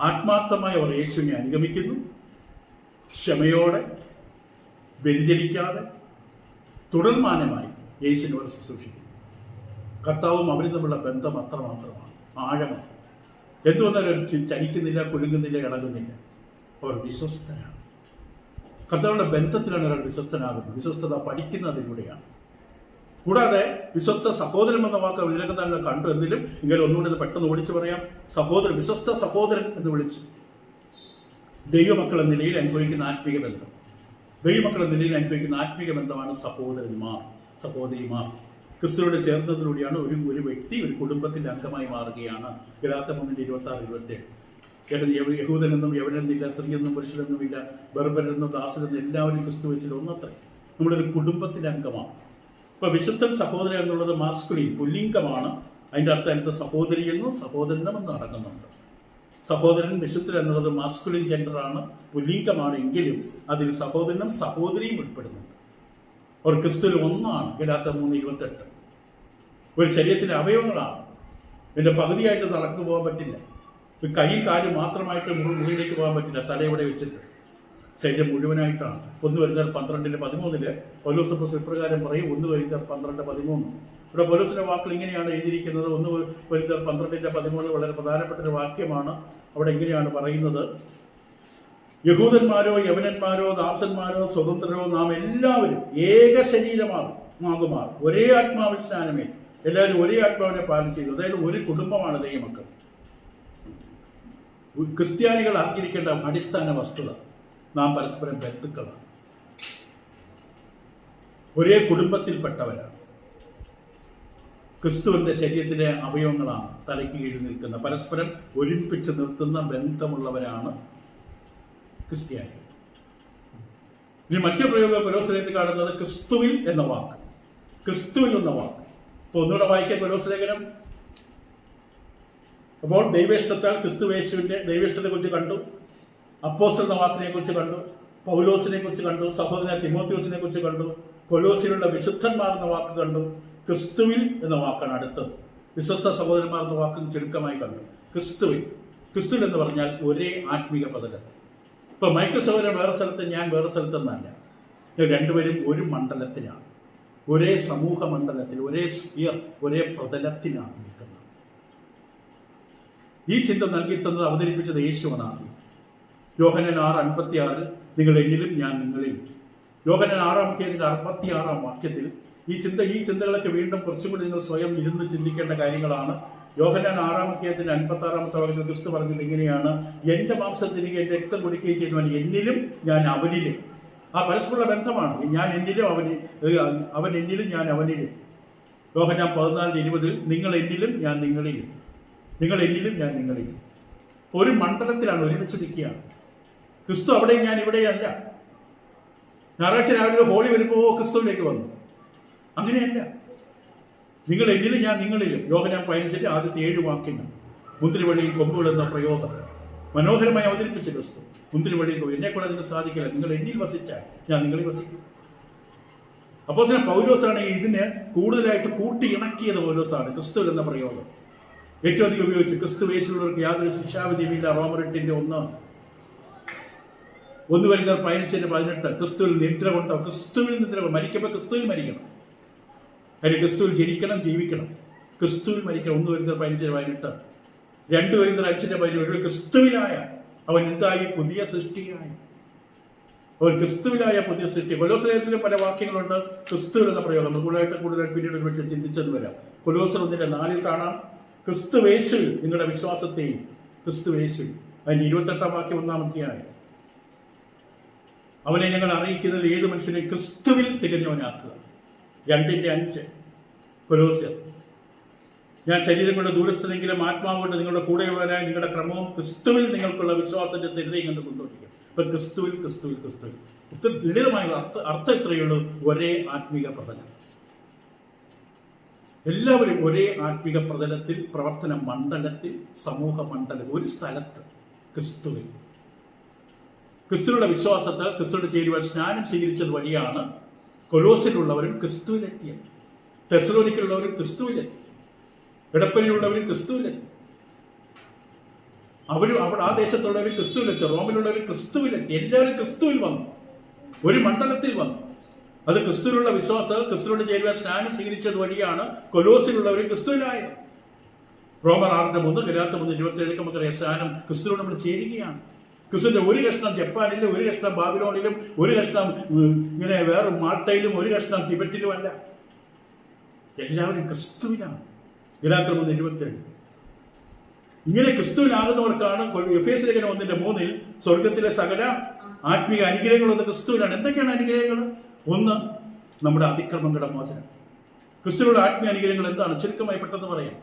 ആത്മാർത്ഥമായി അവർ യേശുവിനെ അനുഗമിക്കുന്നു, ക്ഷമയോടെ വ്യതിചലിക്കാതെ തുടർമാനമായി യേശുവിനോട് ശുശ്രൂഷിക്കുന്നു. കർത്താവും അവരും തമ്മിലുള്ള ബന്ധം അത്രമാത്രമാണ്, ആഴമാണ്. എന്തുവന്നാലും അവർ ചലിക്കുന്നില്ല, കുലുങ്ങുന്നില്ല, ഇളകുന്നില്ല. അവർ വിശ്വസ്തരാണ്. കർത്താവിന്റെ ബന്ധത്തിലാണ് ഒരാൾ വിശ്വസ്തനാകുന്നത്. വിശ്വസ്തത പഠിക്കുന്നതിലൂടെയാണ്. കൂടാതെ വിശ്വസ്ത സഹോദരൻ എന്ന വാക്ക് ഇതിലൊക്കെ തന്നെ കണ്ടു. എന്തിലും ഇങ്ങനെ ഒന്നുകൂടി പെട്ടെന്ന് ഓടിച്ചു പറയാം. സഹോദരൻ, വിശ്വസ്ത സഹോദരൻ എന്ന് വിളിച്ചു. ദൈവമക്കൾ എന്ന നിലയിൽ അനുഭവിക്കുന്ന ആത്മീക ബന്ധം, ദൈവമക്കൾ എന്ന നിലയിൽ അനുഭവിക്കുന്ന ആത്മീക ബന്ധമാണ് സഹോദരന്മാർ, സഹോദരിമാർ. ക്രിസ്തുവോട് ചേർന്നതിലൂടെയാണ് ഒരു വ്യക്തി ഒരു കുടുംബത്തിന്റെ അംഗമായി മാറുകയാണ്. ഗലാത്യ 3:26-27. യഹൂദനെന്നും യവനെന്നില്ല, സ്ത്രീയെന്നും പുരുഷനെന്നുമില്ല, ബർബരെന്നും ദാസനെന്നും എല്ലാവരും ക്രിസ്തുവിൽ ഒന്നത്രേ. നമ്മളൊരു കുടുംബത്തിലെ അംഗമാണ്. ഇപ്പൊ വിശുദ്ധൻ സഹോദരൻ എന്നുള്ളത് മാസ്കുലിൻ, പുല്ലിംഗമാണ്. അതിൻ്റെ അർത്ഥം അതിനകത്ത് സഹോദരി എന്നും സഹോദരനും എന്ന് നടക്കുന്നുണ്ട്. സഹോദരൻ വിശുദ്ധൻ എന്നുള്ളത് മാസ്കുലിൻ ജെൻഡറാണ്, പുല്ലിംഗമാണ്. എങ്കിലും അതിൽ സഹോദരനും സഹോദരിയും ഉൾപ്പെടുന്നുണ്ട്. അവർ ക്രിസ്തുവിൽ ഒന്നാണ്. ഗലാത്യ 3:28. ഒരു ശരീരത്തിലെ അവയവങ്ങളാണ്. ഇതിന്റെ പകുതിയായിട്ട് നടന്നു പോകാൻ പറ്റില്ല. കൈയും കാലും മാത്രമായിട്ട് മുറിയിലേക്ക് പോകാൻ പറ്റില്ല. തലയുടെ വെച്ചിട്ട് ശരീരം മുഴുവനായിട്ടാണ്. 1 Corinthians 12:13 പൗലോസ് അപ്പോസ്തലൻ ഇപ്രകാരം പറയും. 1 Corinthians 12:13. ഇവിടെ പൗലോസിന്റെ വാക്കുകൾ ഇങ്ങനെയാണ് എഴുതിയിരിക്കുന്നത്. 1 Corinthians 12:13 വളരെ പ്രധാനപ്പെട്ട ഒരു വാക്യമാണ്. അവിടെ ഇങ്ങനെയാണ് പറയുന്നത്: യഹൂദന്മാരോ യവനന്മാരോ ദാസന്മാരോ സ്വതന്ത്രരോ നാം എല്ലാവരും ഏക ശരീരമാകുമാർ ഒരേ ആത്മാവിൽ സ്നാനമേ. എല്ലാവരും ഒരേ ആത്മാവിനെ പാലനം ചെയ്തു. അതായത് ഒരു കുടുംബമാണ് ദൈവമക്കൾ. ക്രിസ്ത്യാനികൾ അറിഞ്ഞിരിക്കേണ്ട അടിസ്ഥാന വസ്തുത, നാം പരസ്പരം ബന്ധുക്കളാണ്, ഒരേ കുടുംബത്തിൽപ്പെട്ടവരാണ്. ക്രിസ്തുവിന്റെ ശരീരത്തിലെ അവയവങ്ങളാണ് തലയ്ക്ക് കീഴിൽ നിൽക്കുന്ന, പരസ്പരം ഒരുമിപ്പിച്ച് നിർത്തുന്ന ബന്ധമുള്ളവരാണ് ക്രിസ്ത്യാനികൾ. ഇനി മറ്റു പ്രയോഗം കൊലോസ്യത്തിൽ കാണുന്നത് ക്രിസ്തുവിൽ എന്ന വാക്ക്, ക്രിസ്തുവിൽ എന്ന വാക്ക്. ഇപ്പൊ ഒന്നുകൂടെ വായിക്കാൻ കൊലോസ്യലേഖനം. അപ്പോൾ ദൈവേഷ്ടത്താൽ ക്രിസ്തുവേശുവിന്റെ ദൈവേഷ്ടത്തെ കുറിച്ച് കണ്ടു, അപ്പോസ്തലൻ എന്ന വാക്കിനെ കുറിച്ച് കണ്ടു, പൗലോസിനെ കുറിച്ച് കണ്ടു, സഹോദരൻ തിമോത്തിയോസിനെ കുറിച്ച് കണ്ടു, കൊലോസിലുള്ള വിശുദ്ധന്മാർ എന്ന വാക്ക് കണ്ടു. ക്രിസ്തുവിൽ എന്ന വാക്കാണ് അടുത്തത്. വിശ്വസ്ത സഹോദരന്മാർ എന്ന വാക്ക് ചുരുക്കമായി കണ്ടു. ക്രിസ്തുവിൽ, ക്രിസ്തുവിൽ എന്ന് പറഞ്ഞാൽ ഒരേ ആത്മീക പദലത്തിൽ. ഇപ്പൊ മൈക്കിൾ സഹോദരൻ വേറെ സ്ഥലത്ത്, ഞാൻ വേറെ സ്ഥലത്തെന്നല്ല. രണ്ടുപേരും ഒരു മണ്ഡലത്തിലാണ്, ഒരേ സമൂഹ മണ്ഡലത്തിൽ, ഒരേ സ്ഫിയർ, ഒരേ പ്രതലത്തിലാണ് നിൽക്കുന്നത്. ഈ ചിന്ത നൽകി തന്നത്, അവതരിപ്പിച്ചത് യേശുവാണ് ആദ്യം. യോഹന്നാൻ 6:56 നിങ്ങൾ എന്നിലും ഞാൻ നിങ്ങളിൽ. യോഹന്നാൻ 6:66 വാക്യത്തിൽ ഈ ചിന്തകളൊക്കെ വീണ്ടും കുറച്ചും കൂടി നിങ്ങൾ സ്വയം ഇരുന്ന് ചിന്തിക്കേണ്ട കാര്യങ്ങളാണ്. യോഹന്നാൻ 6:56 വാക്യത്തിൽ ക്രിസ്തു പറഞ്ഞത് ഇങ്ങനെയാണ്: എന്റെ മാംസം തിന്നുകയും എന്റെ രക്തം കുടിക്കുകയും ചെയ്യുന്നവൻ എന്നിലും ഞാൻ അവനിലും. ആ പരസ്പര ബന്ധമാണ്. ഞാൻ എന്നിലും അവൻ എന്നിലും ഞാൻ അവനിലും. യോഹന്നാൻ 14:20 നിങ്ങൾ എന്നിലും ഞാൻ നിങ്ങളിലും, നിങ്ങൾ എന്നിലും ഞാൻ നിങ്ങളിലും. ഒരു മണ്ഡലത്തിലാണ്, ഒരുമിച്ച് നിൽക്കുകയാണ്. ക്രിസ്തു അവിടെ, ഞാൻ ഇവിടെയല്ല. ഞായറാഴ്ച രാവിലെ ഹോളി വരുമ്പോൾ ക്രിസ്തുവിലേക്ക് വന്നു, അങ്ങനെയല്ല. നിങ്ങൾ എന്നിലും ഞാൻ നിങ്ങളിലും. യോഹന്നാൻ 15 ആദ്യത്തെ 7 വാക്യങ്ങൾ. മുന്തിരിവള്ളിയും കൊമ്പുകൾ എന്ന പ്രയോഗം മനോഹരമായി അവതരിപ്പിച്ച ക്രിസ്തു. മുന്തിരിവള്ളിയും കൊമ്പ്, എന്നെ കൂടെ അതിന് സാധിക്കില്ല. നിങ്ങൾ എന്നിൽ വസിച്ചാൽ ഞാൻ നിങ്ങളിൽ വസിക്കും. അപ്പോസ്തലൻ പൗലോസാണെങ്കിൽ ഇതിന് കൂടുതലായിട്ട് കൂട്ടി ഇണക്കിയത് പൗലോസാണ്. ക്രിസ്തു എന്ന പ്രയോഗം ഏറ്റവും അധികം ഉപയോഗിച്ച്. ക്രിസ്തു യേശുവിനവർക്ക് യാതൊരു ശിക്ഷാവിധിയുമില്ല. റോമർ 8:1. 1 Corinthians 15:18 ക്രിസ്തുവിൽ നിദ്ര കൊണ്ടോ, ക്രിസ്തുവിൽ നിദ്ര കൊണ്ടോ. മരിക്കുമ്പോൾ ക്രിസ്തുവിൽ മരിക്കണം, അതിന് ക്രിസ്തുവിൽ ജനിക്കണം, ജീവിക്കണം, ക്രിസ്തുവിൽ മരിക്കണം. 1 Corinthians 15:18. 2 Corinthians 5:17 ക്രിസ്തുവിലായ അവൻ എന്തായി? പുതിയ സൃഷ്ടിയായി. അവൻ ക്രിസ്തുവിലായ പുതിയ സൃഷ്ടി. കൊലോസ്യത്തിലെ പല വാക്യങ്ങളുണ്ട് ക്രിസ്തുവിൽ എന്ന പ്രയോഗം. കൂടുതലായിട്ട് പിന്നീട് ഒരുപക്ഷെ ചിന്തിച്ചെന്ന് വരാം. കൊലോസ്യർ 1:4 കാണാം ക്രിസ്തുവേശുവിൽ നിങ്ങളുടെ വിശ്വാസത്തെയും. ക്രിസ്തുവേശുവിൽ. അതിന് 28 വാക്യം 1-ാം അധ്യായം. അവനെ ഞങ്ങൾ അറിയിക്കുന്നതിൽ ഏത് മനുഷ്യനെ ക്രിസ്തുവിൽ തികഞ്ഞവനാക്കുക. 2:5 കൊലോസ്യർ. ഞാൻ ശരീരം കൊണ്ട് ദൂരസ്ഥനെങ്കിലും ആത്മാവ് കൊണ്ട് നിങ്ങളുടെ കൂടെയുള്ളവനായ നിങ്ങളുടെ ക്രമവും ക്രിസ്തുവിൽ നിങ്ങൾക്കുള്ള വിശ്വാസത്തിന്റെ സ്ഥിരതയും കണ്ട് സന്തോഷിക്കും. ഇപ്പൊ ക്രിസ്തുവിൽ ക്രിസ്തുവിൽ ക്രിസ്തുവിൽ ലളിതമായ അർത്ഥം ഇത്രയേ ഉള്ളൂ, ഒരേ ആത്മീക പ്രതലം. എല്ലാവരും ഒരേ ആത്മീക പ്രതലത്തിൽ, പ്രവർത്തന മണ്ഡലത്തിൽ, സമൂഹ മണ്ഡലത്തിൽ, ഒരു സ്ഥലത്ത് ക്രിസ്തുവിൽ. ക്രിസ്തുവിലുള്ള വിശ്വാസത്തിൽ ക്രിസ്തുവിന്റെ ചേരുവാൻ സ്നാനം സ്വീകരിച്ചത് വഴിയാണ് കൊലോസിലുള്ളവരും ക്രിസ്തുവിലെത്തിയത്, തെസലോനിക്കലുള്ളവരും ക്രിസ്തുവിലെത്തി, ഇടപ്പള്ളിയിലുള്ളവരും ക്രിസ്തുവിലെത്തി, അവിടെ ആ ദേശത്തുള്ളവർ ക്രിസ്തുവിലെത്തി, റോമിലുള്ളവർ ക്രിസ്തുവിലെത്തി. എല്ലാവരും ക്രിസ്തുവിൽ വന്നു, ഒരു മണ്ഡലത്തിൽ വന്നു. അത് ക്രിസ്തുവിലുള്ള വിശ്വാസം, ക്രിസ്തുവിന്റെ ചേരുവാൻ സ്നാനം സ്വീകരിച്ചത് വഴിയാണ് കൊലോസിലുള്ളവർ ക്രിസ്തുവിലായത്. റോമർ 6:3, ഗലാത്യർ 3:27 നമുക്കറിയാം, സ്നാനം ക്രിസ്തുവിനോട് നമ്മൾ ചേരുകയാണ്. ക്രിസ്തുവിന്റെ ഒരു കഷ്ണം ജപ്പാനിലും, ഒരു കഷ്ണം ബാബിലോണിലും, ഒരു കഷ്ണം ഇങ്ങനെ വേറെ മാൾട്ടയിലും, ഒരു കഷ്ണം ടിബറ്റിലും അല്ല, എല്ലാവരും ക്രിസ്തുവിലാണ്. ഗലാത്യർ 3:27. ഇങ്ങനെ ക്രിസ്തുവിനാകുന്നവർക്കാണ് എഫേസ്യ ലേഖനം 1:3 സ്വർഗത്തിലെ സകല ആത്മീയ അനുഗ്രഹങ്ങളൊന്ന് ക്രിസ്തുവിലാണ്. എന്തൊക്കെയാണ് അനുഗ്രഹങ്ങൾ? ഒന്ന്, നമ്മുടെ അതിക്രമങ്ങളുടെ മോചനം. ക്രിസ്തുവിനുള്ള ആത്മീയ അനുഗ്രഹങ്ങൾ എന്താണ്? ചുരുക്കമായി പെട്ടെന്ന് പറയാം.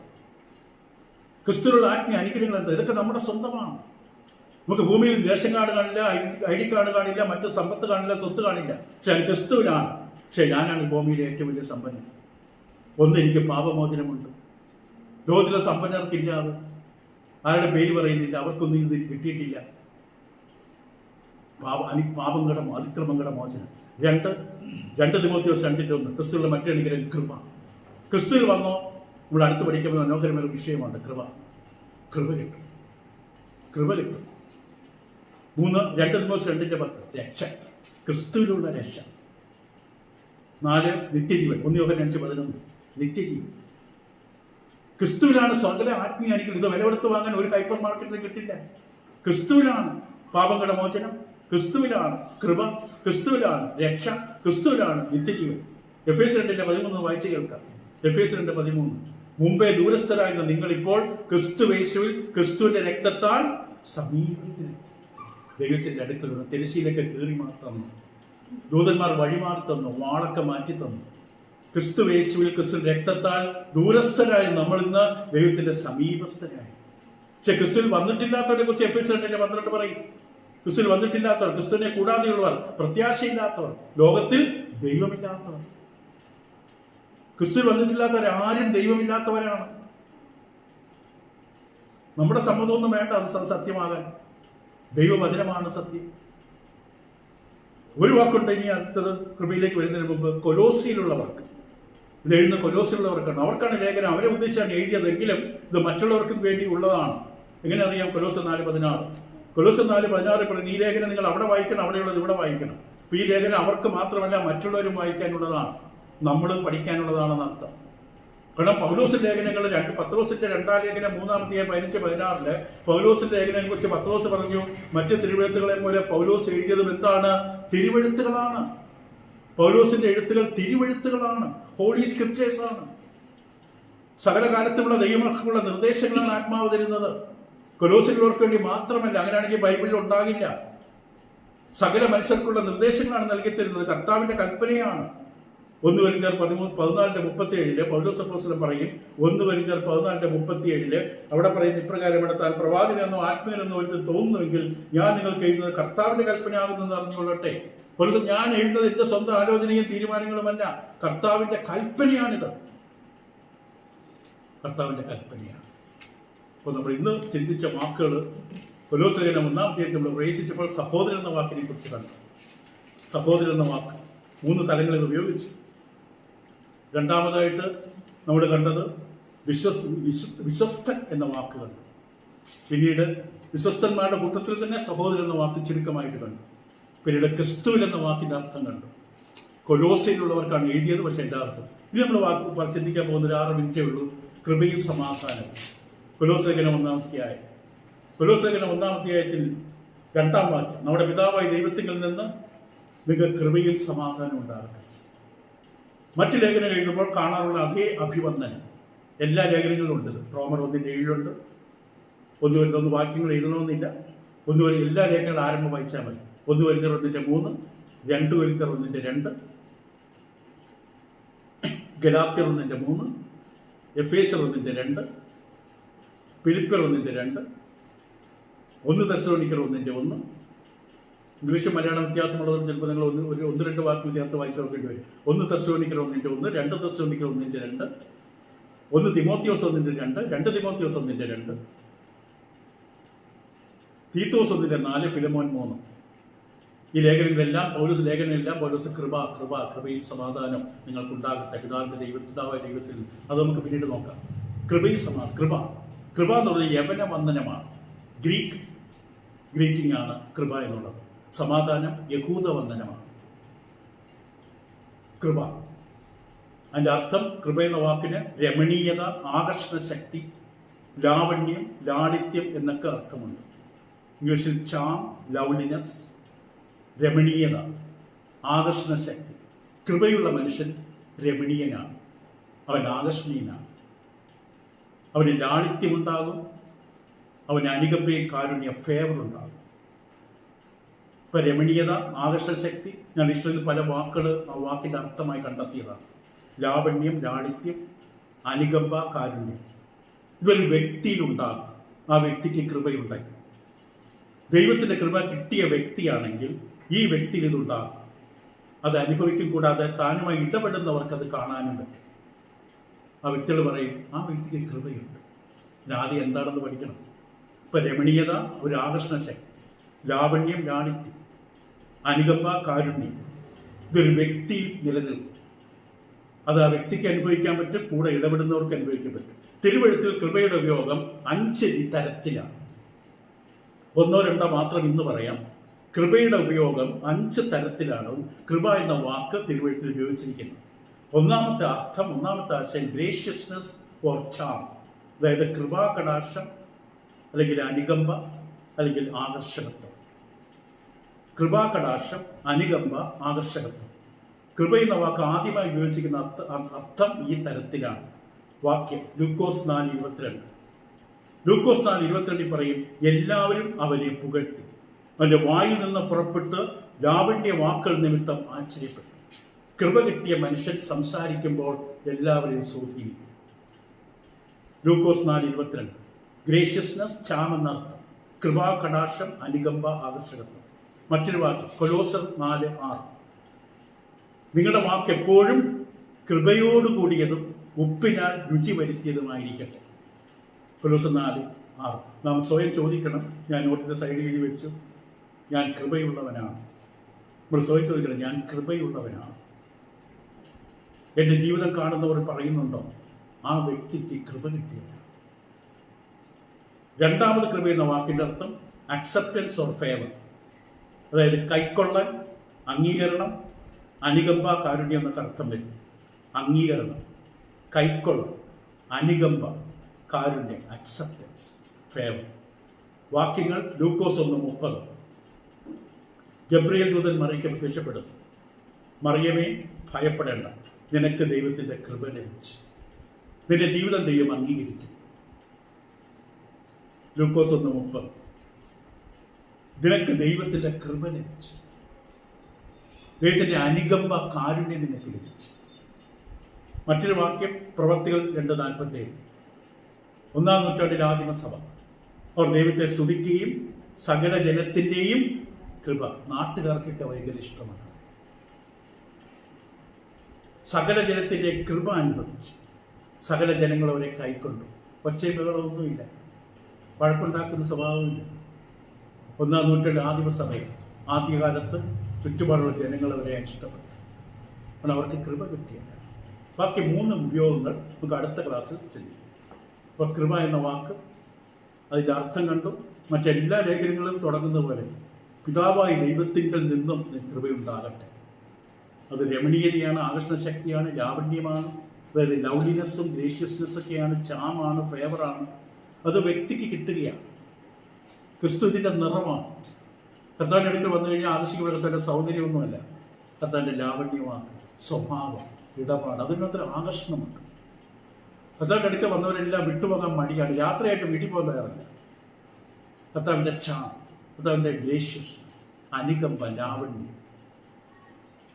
ക്രിസ്തുവിനുള്ള ആത്മീയ അനുഗ്രഹങ്ങൾ എന്താ? ഇതൊക്കെ നമ്മുടെ സ്വന്തമാണ്. നമുക്ക് ഭൂമിയിൽ റേഷൻ കാർഡ് കാണില്ല, ID കാർഡ് കാണില്ല, മറ്റ് സമ്പത്ത് കാണില്ല, സ്വത്ത് കാണില്ല. പക്ഷെ ഞാൻ ക്രിസ്തുവിലാണ്. പക്ഷെ ഞാനാണ് ഭൂമിയിലെ ഏറ്റവും വലിയ സമ്പന്നൻ. ഒന്ന്, എനിക്ക് പാപമോചനമുണ്ട്. ലോകത്തിലെ സമ്പന്നർക്കില്ലാതെ, ആരുടെ പേര് പറയുന്നില്ല, അവർക്കൊന്നും ഇത് കിട്ടിയിട്ടില്ല. പാപങ്ങളുടെ അതിക്രമങ്ങളുടെ മോചനം. 2 തിമോത്തിയോസ് 2:1 ക്രിസ്തുവിലുള്ള മറ്റനുഗ്രഹം കൃപ. ക്രിസ്തുവിൽ വന്നോ ഇവിടെ അടുത്ത് പഠിക്കുന്ന മനോഹരമായ ഒരു വിഷയമാണ് കൃപ. കൃപ കിട്ടും. 2 തിമോത്തിയോസ് 2:10 രക്ഷ, ക്രിസ്തുവിലുള്ള രക്ഷ. 4 നിത്യജീവൻ. 1 യോഹന്നാൻ 5:11 നിത്യജീവൻ. ക്രിസ്തുവിലാണ് സകല ആത്മീയ അനുഗ്രഹം. ഇത് വില കൊടുത്ത് വാങ്ങാൻ ഒരു ഹൈപ്പർ മാർക്കറ്റിൽ കിട്ടില്ല. ക്രിസ്തുവിലാണ് പാപങ്ങളുടെ മോചനം, ക്രിസ്തുവിലാണ് കൃപ, ക്രിസ്തുവിലാണ് രക്ഷ, ക്രിസ്തുവിലാണ് നിത്യജീവൻ. എഫേസ്യർ 2:13 വായിച്ചു കേൾക്കാം. എഫേസ്യർ 2:13 മുമ്പേ ദൂരസ്ഥരായിരുന്ന നിങ്ങൾ ഇപ്പോൾ ക്രിസ്തുവേശുവിൽ ക്രിസ്തുവിന്റെ രക്തത്താൽ സമീപത്തിലെത്തി. ദൈവത്തിന്റെ അടുക്കൽ നിന്ന് തിരശ്ശീലൊക്കെ കീറി മാറ്റുന്നു, ദൂതന്മാർ വഴിമാറി തന്നു, വാളൊക്കെ മാറ്റി തന്നു. ക്രിസ്തുവേശുവിൽ ക്രിസ്തുവിന്റെ രക്തത്താൽ ദൂരസ്ഥരായി നമ്മൾ ഇന്ന് ദൈവത്തിന്റെ സമീപസ്ഥരായി. പക്ഷെ ക്രിസ്തുവിൽ വന്നിട്ടില്ലാത്തവരെ കുറിച്ച് എഫേസ്യർ 2:12 പറയും. ക്രിസ്തുവിൽ വന്നിട്ടില്ലാത്തവർ, ക്രിസ്തുവിനെ കൂടാതെയുള്ളവർ, പ്രത്യാശയില്ലാത്തവർ, ലോകത്തിൽ ദൈവമില്ലാത്തവർ. ക്രിസ്തുവിൽ വന്നിട്ടില്ലാത്തവർ ആരും ദൈവമില്ലാത്തവരാണ്. നമ്മുടെ സമ്മതമൊന്നും വേണ്ട അത് സത്യമാകാൻ. ദൈവവചനമാണ് സത്യം. ഒരു വാക്കുണ്ട് ഇനി അടുത്തത് കൃപയിലേക്ക് വരുന്നതിന് മുമ്പ്. കൊലോസിയിലുള്ളവർക്ക്, ഇത് എഴുതുന്ന കൊലോസിലുള്ളവർക്കാണ്, അവർക്കാണ് ലേഖനം, അവരെ ഉദ്ദേശിച്ചാണ് എഴുതിയതെങ്കിലും ഇത് മറ്റുള്ളവർക്കും വേണ്ടി ഉള്ളതാണ്. എങ്ങനെ അറിയാം? കൊലോസ് 4:16 പറയുന്നത്, ഈ ലേഖനം നിങ്ങൾ അവിടെ വായിക്കണം, അവിടെയുള്ളത് ഇവിടെ വായിക്കണം. അപ്പൊ ഈ ലേഖനം അവർക്ക് മാത്രമല്ല മറ്റുള്ളവരും വായിക്കാനുള്ളതാണ്, നമ്മളും പഠിക്കാനുള്ളതാണെന്ന് അർത്ഥം. കാരണം പൗലോസിന്റെ ലേഖനങ്ങൾ പത്രോസിന്റെ 2-ാം ലേഖനം 3-15-16 പൗലോസിന്റെ ലേഖനങ്ങളെ കുറിച്ച് പത്രോസ് പറഞ്ഞു, മറ്റ് തിരുവെഴുത്തുകളെ പോലെ പൗലോസ് എഴുതിയതും എന്താണ്? തിരുവെഴുത്തുകളാണ്. പൗലോസിന്റെ എഴുത്തുകൾ തിരുവെഴുത്തുകളാണ്, ഹോളി സ്ക്രിപ്റ്റേഴ്സ് ആണ്. സകല കാലത്തുമുള്ള ദൈവമക്കൾക്കുള്ള നിർദ്ദേശങ്ങളാണ് ആത്മാവ് തരുന്നത്. കൊലോസിലുള്ളവർക്ക് വേണ്ടി മാത്രമല്ല, അങ്ങനെയാണെങ്കിൽ ബൈബിളിൽ ഉണ്ടാകില്ല. സകല മനുഷ്യർക്കുള്ള നിർദ്ദേശങ്ങളാണ് നൽകി തരുന്നത്, കർത്താവിന്റെ കൽപ്പനയാണ്. 1 കൊരിന്ത്യർ 14:37 പൗലോസ് അപ്പോസ്തലൻ പറയും. 1 കൊരിന്ത്യർ 14:37 അവിടെ പറയുന്ന ഇപ്രകാരം, എടുത്താൽ പ്രവാചകനെന്നോ ആത്മീയനെന്നോ ഒരുത്തൻ തോന്നുന്നുവെങ്കിൽ ഞാൻ നിങ്ങൾക്ക് എഴുതുന്നത് കർത്താവിന്റെ കൽപ്പനയാകുന്നെന്ന് അറിഞ്ഞുകൊള്ളട്ടെ. ഒരു ഞാൻ എഴുതുന്നത് എന്റെ സ്വന്തം ആലോചനയും തീരുമാനങ്ങളുമല്ല, കർത്താവിന്റെ കൽപ്പനയാണിത്. കർത്താവിന്റെ കൽപ്പനയാണ്. അപ്പോൾ നമ്മൾ ഇന്ന് ചിന്തിച്ച വാക്കുകൾ കൊലോസ്യ ലേഖനം 1-ാം അധ്യായത്തിൽ നമ്മൾ പ്രവേശിച്ചപ്പോൾ സഹോദരൻ എന്ന വാക്കിനെ കുറിച്ച് കണ്ടു. സഹോദരൻ എന്ന വാക്ക് 3 തലങ്ങളിൽ ഉപയോഗിച്ചു. രണ്ടാമതായിട്ട് നമ്മൾ കണ്ടത് വിശ്വസ്തൻ എന്ന വാക്ക് കണ്ടു. പിന്നീട് വിശ്വസ്തന്മാരുടെ കൂട്ടത്തിൽ തന്നെ സഹോദരൻ എന്ന വാക്ക് ചുരുക്കമായിട്ട് കണ്ടു. പിന്നീട് ക്രിസ്തുവിൽ എന്ന വാക്കിന്റെ അർത്ഥം കണ്ടു. കൊലോസയിലുള്ളവർക്കാണ് എഴുതിയത്, പക്ഷെ എല്ലാവർക്കും. ഇനി നമ്മൾ വാക്ക് ചിന്തിക്കാൻ പോകുന്ന ഒരു 6 മിനിറ്റേ ഉള്ളൂ. കൃപയും സമാധാനം. കൊലോസ്യ ലേഖനം 1-ാം അധ്യായം. കൊലോസ്യ ലേഖനം 1-ാം അധ്യായത്തിൽ 2-ാം വാക്യം, നമ്മുടെ പിതാവായ ദൈവത്തിൽ നിന്ന് നിങ്ങൾക്ക് കൃപയിൽ സമാധാനം ഉണ്ടാകട്ടെ. മറ്റു ലേഖനങ്ങൾ എഴുതുമ്പോൾ കാണാറുള്ള അതേ അഭിവന്ദനം എല്ലാ ലേഖനങ്ങളിലും ഉണ്ട്. റോമർ 1:7 1 വാക്യങ്ങൾ എഴുതണമെന്നില്ല. 1 വരെ എല്ലാ ലേഖനങ്ങളും ആരംഭം വായിച്ചാൽ മതി. 1 കൊരിന്ത്യർ 1:3, 2 കൊരിന്ത്യർ 1:2, ഗലാത്യർ 1:3, എഫേസ്യർ 1:2, ഫിലിപ്പിയർ 1:2, 1 തെസ്സലോനിക്കർ 1:1, ഇംഗ്ലീഷും മലയാളം വ്യത്യാസമുള്ളവർ ചിലപ്പോൾ നിങ്ങൾ ഒന്ന് രണ്ട് വാക്കുകൾ ചേർത്ത് വായിച്ച് നോക്കേണ്ടി വരും. 1 തെസ്സലോനിക്കർ 1:1, 2 തെസ്സലോനിക്കർ 1:2, 1 തിമോത്തിയോസ് 1:2, 2 തിമോത്തിയോസ് 1:2, തീത്തോസ് 1:4, ഫിലമോൻ 3. ഈ ലേഖനങ്ങളെല്ലാം പൗലോസ് കൃപയിൽ സമാധാനം നിങ്ങൾക്കുണ്ടാകട്ടെ പിതാവായ ദൈവത്തിൽ. അത് നമുക്ക് പിന്നീട് നോക്കാം. കൃപ എന്നുള്ളത് യവന വന്ദനമാണ്. ഗ്രീറ്റിംഗ് ആണ് കൃപ എന്നുള്ളത്. സമാധാനം യഹൂദ വന്ദനമാണ്. കൃപ അതിൻ്റെ അർത്ഥം, കൃപ എന്ന വാക്കിന് രമണീയത, ആകർഷണ ശക്തി, ലാവണ്യം, ലാളിത്യം എന്നൊക്കെ അർത്ഥമുണ്ട്. ഇംഗ്ലീഷിൽ ചാം, ലവ്ലിനെസ്, രമണീയത, ആകർഷണ ശക്തി. കൃപയുള്ള മനുഷ്യൻ രമണീയനാണ്, അവൻ ആകർഷണീയനാണ്, അവന് ലാളിത്യമുണ്ടാകും, അവന് അനുകമ്പയും കാരുണ്യ ഫേവറുണ്ടാകും. ഇപ്പം രമണീയത, ആകർഷണ ശക്തി, ഞാൻ ഇഷ്ടത്തിൽ പല വാക്കുകൾ ആ വാക്കിൻ്റെ അർത്ഥമായി കണ്ടെത്തിയതാണ്. ലാവണ്യം, ലാളിത്യം, അനുകമ്പ, കാരുണ്യം. ഇതൊരു വ്യക്തിയിലുണ്ടാകും. ആ വ്യക്തിക്ക് കൃപയുണ്ടാകും. ദൈവത്തിൻ്റെ കൃപ കിട്ടിയ വ്യക്തിയാണെങ്കിൽ ഈ വ്യക്തിയിൽ ഇതുണ്ടാകും. അത് അനുഭവിക്കും. കൂടാതെ താനുമായി ഇടപെടുന്നവർക്ക് അത് കാണാനും പറ്റും. ആ വ്യക്തികൾ പറയും, ആ വ്യക്തിക്ക് കൃപയുണ്ട്. ആദ്യം എന്താണെന്ന് പഠിക്കണം. ഇപ്പം രമണീയത ഒരു ആകർഷണ ശക്തി, ലാവണ്യം, ലാളിത്യം, അനുകമ്പ, കാരുണ്യം. ഇതൊരു വ്യക്തിയിൽ നിലനിൽക്കും. അത് ആ വ്യക്തിക്ക് അനുഭവിക്കാൻ പറ്റും, കൂടെ ഇടപെടുന്നവർക്ക് അനുഭവിക്കാൻ പറ്റും. തിരുവെഴുത്തിൽ കൃപയുടെ ഉപയോഗം 5 തരത്തിലാണ്. 1 2 മാത്രം ഇന്ന് പറയാം. കൃപയുടെ ഉപയോഗം 5 തരത്തിലാണ് കൃപ എന്ന വാക്ക് തിരുവെഴുത്തിൽ ഉപയോഗിച്ചിരിക്കുന്നത്. ഒന്നാമത്തെ ആശയം ഗ്രേഷ്യസ്നെസ് ഓർ ചാം, അതായത് കൃപാകടാക്ഷം അല്ലെങ്കിൽ അനുകമ്പ അല്ലെങ്കിൽ ആകർഷകത്വം. കൃപാകടാക്ഷം, അനുകമ്പ, ആകർഷകത്വം. കൃപ എന്ന വാക്ക് ആദ്യമായി ഉപയോഗിച്ചിരിക്കുന്ന അർത്ഥം ഈ തരത്തിലാണ്. വാക്യം ലൂക്കോസ് 4:22. ലൂക്കോസ് 4:22 പറയും, എല്ലാവരും അവനെ പുകഴ്ത്തി, അവൻ്റെ വായിൽ നിന്ന് പുറപ്പെട്ട് ലാവണ്യ വാക്കുകൾ നിമിത്തം ആശ്ചര്യപ്പെട്ടു. കൃപ കിട്ടിയ മനുഷ്യൻ സംസാരിക്കുമ്പോൾ എല്ലാവരെയും സ്വാധീനിക്കും. ലൂക്കോസ് 4:22. ഗ്രേഷ്യസ്നെസ്, ചാം എന്നർത്ഥം. കൃപാകടാക്ഷം, അനുകമ്പ, ആകർഷകത്വം. മറ്റൊരു വാക്ക് കൊലോസർ 4:6. നിങ്ങളുടെ വാക്ക് എപ്പോഴും കൃപയോടുകൂടിയതും ഉപ്പിനാൽ രുചി വരുത്തിയതുമായിരിക്കട്ടെ. കൊലോസർ 4:6. നാം സ്വയം ചോദിക്കണം. ഞാൻ നോട്ടിൻ്റെ സൈഡിൽ എഴുതി വെച്ചു, ഞാൻ കൃപയുള്ളവനാണ്. നമ്മൾ സ്വയം ചോദിക്കണം, ഞാൻ കൃപയുള്ളവനാണ്. എൻ്റെ ജീവിതം കാണുന്നവർ പറയുന്നുണ്ടോ ആ വ്യക്തിക്ക് കൃപ കിട്ടിയവനാണ്. രണ്ടാമത് കൃപ എന്ന വാക്കിൻ്റെ അർത്ഥം അക്സെപ്റ്റൻസ് ഓർ ഫേവർ, അതായത് കൈക്കൊള്ളൽ, അംഗീകരണം, അനുകമ്പ, കാരുണ്യം എന്നൊക്കെ അർത്ഥം വരും. അംഗീകരണം, കൈക്കൊള്ളൽ, അനുകമ്പ, കാരുണ്യം, അക്സെപ്റ്റൻസ്, ഫേവർ. വാക്യങ്ങൾ ലൂക്കോസ് 1:30. ഗബ്രിയേൽ ദൂതൻ മറിയയ്ക്ക് പ്രത്യക്ഷപ്പെടുന്നു. മറിയമേ, ഭയപ്പെടേണ്ട, നിനക്ക് ദൈവത്തിൻ്റെ കൃപ ലഭിച്ചു, നിന്റെ ജീവിതം ദൈവം അംഗീകരിച്ചു. ലൂക്കോസ് 1:30. നിനക്ക് ദൈവത്തിൻ്റെ കൃപ ലഭിച്ചു, ദൈവത്തിൻ്റെ അനുകമ്പ, കാരുണ്യം നിനക്ക് ലഭിച്ചു. മറ്റൊരു വാക്യം പ്രവർത്തികൾ 2:47. 1-ാം നൂറ്റാണ്ടിലെ ആദിമസഭ അവർ ദൈവത്തെ സ്തുതിക്കുകയും സകല ജനത്തിൻ്റെയും കൃപ, നാട്ടുകാർക്കൊക്കെ ഭയങ്കര ഇഷ്ടമാണ്. സകല ജനത്തിൻ്റെ കൃപ അനുഭവിച്ചു. സകല ജനങ്ങൾ അവരെ കൈക്കൊണ്ടു. ഒച്ചയും ബഹളമൊന്നുമില്ല, വഴക്കുണ്ടാക്കുന്ന സ്വഭാവമില്ല. 1-ാം നൂറ്റാണ്ട് ആദിമസഭയിൽ ആദ്യകാലത്ത് ചുറ്റുപാടുള്ള ജനങ്ങൾ അവരെ ഇഷ്ടപ്പെട്ടു. കാരണം അവർക്ക് കൃപ കിട്ടിയല്ല. ബാക്കി 3 ഉപയോഗങ്ങൾ നമുക്ക് അടുത്ത ക്ലാസ്സിൽ ചെയ്യും. അപ്പോൾ കൃപ എന്ന വാക്ക് അതിൻ്റെ അർത്ഥം കണ്ടു. മറ്റെല്ലാ ലേഖനങ്ങളിലും തുടങ്ങുന്ന പോലെ പിതാവായ ദൈവത്തിങ്കൽ നിന്നും കൃപയുണ്ടാകട്ടെ. അത് രമണീയതയാണ്, ആകർഷണ ശക്തിയാണ്, ലാവണ്യമാണ്, അതായത് ലവ്ലിനെസ്സും ഗ്രേഷ്യസ്നെസ്സൊക്കെയാണ്, ചാമാണ്, ഫേവറാണ്. അത് വ്യക്തിക്ക് കിട്ടുകയാണ്. ക്രിസ്തു ഇതിൻ്റെ നിറമാണ്. കർത്താവിൻ്റെ അടുക്കൽ വന്നു കഴിഞ്ഞാൽ ആകർഷിക്കപ്പെട്ട കർത്താവിൻ്റെ സൗന്ദര്യമൊന്നുമല്ല, കർത്താവിൻ്റെ ലാവണ്യമാണ്, സ്വഭാവം, ഇടപാട്, അതിനകത്തൊരു ആകർഷണമുണ്ട്. കർത്താവിൻ്റെ അടുക്കൽ വന്നവരെല്ലാം വിട്ടുപോകാൻ മടിയാണ്, യാത്രയായിട്ട് വീട്ടിൽ പോകാൻ തയ്യാറില്ല. കർത്താവിൻ്റെ ചാം, കർത്താവിൻ്റെ ഗ്രേഷ്യസ്നെസ്, അനുകമ്പ, ലാവണ്യം.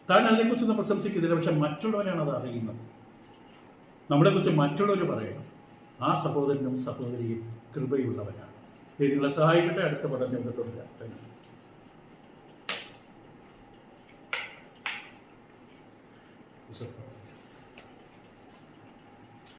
താൻ അതിനെക്കുറിച്ചൊന്നും പ്രശംസിക്കുന്നില്ല, പക്ഷെ മറ്റുള്ളവരാണ് അത് അറിയുന്നത്. നമ്മളെക്കുറിച്ച് മറ്റുള്ളവർ പറയണം, ആ സഹോദരനും സഹോദരിയും കൃപയുള്ളവരാണ്. ഇത് നിങ്ങളെ സഹായിക്കട്ടെ. അടുത്ത പഠനം തുടരാം. Thank you. ബിഷപ്പ്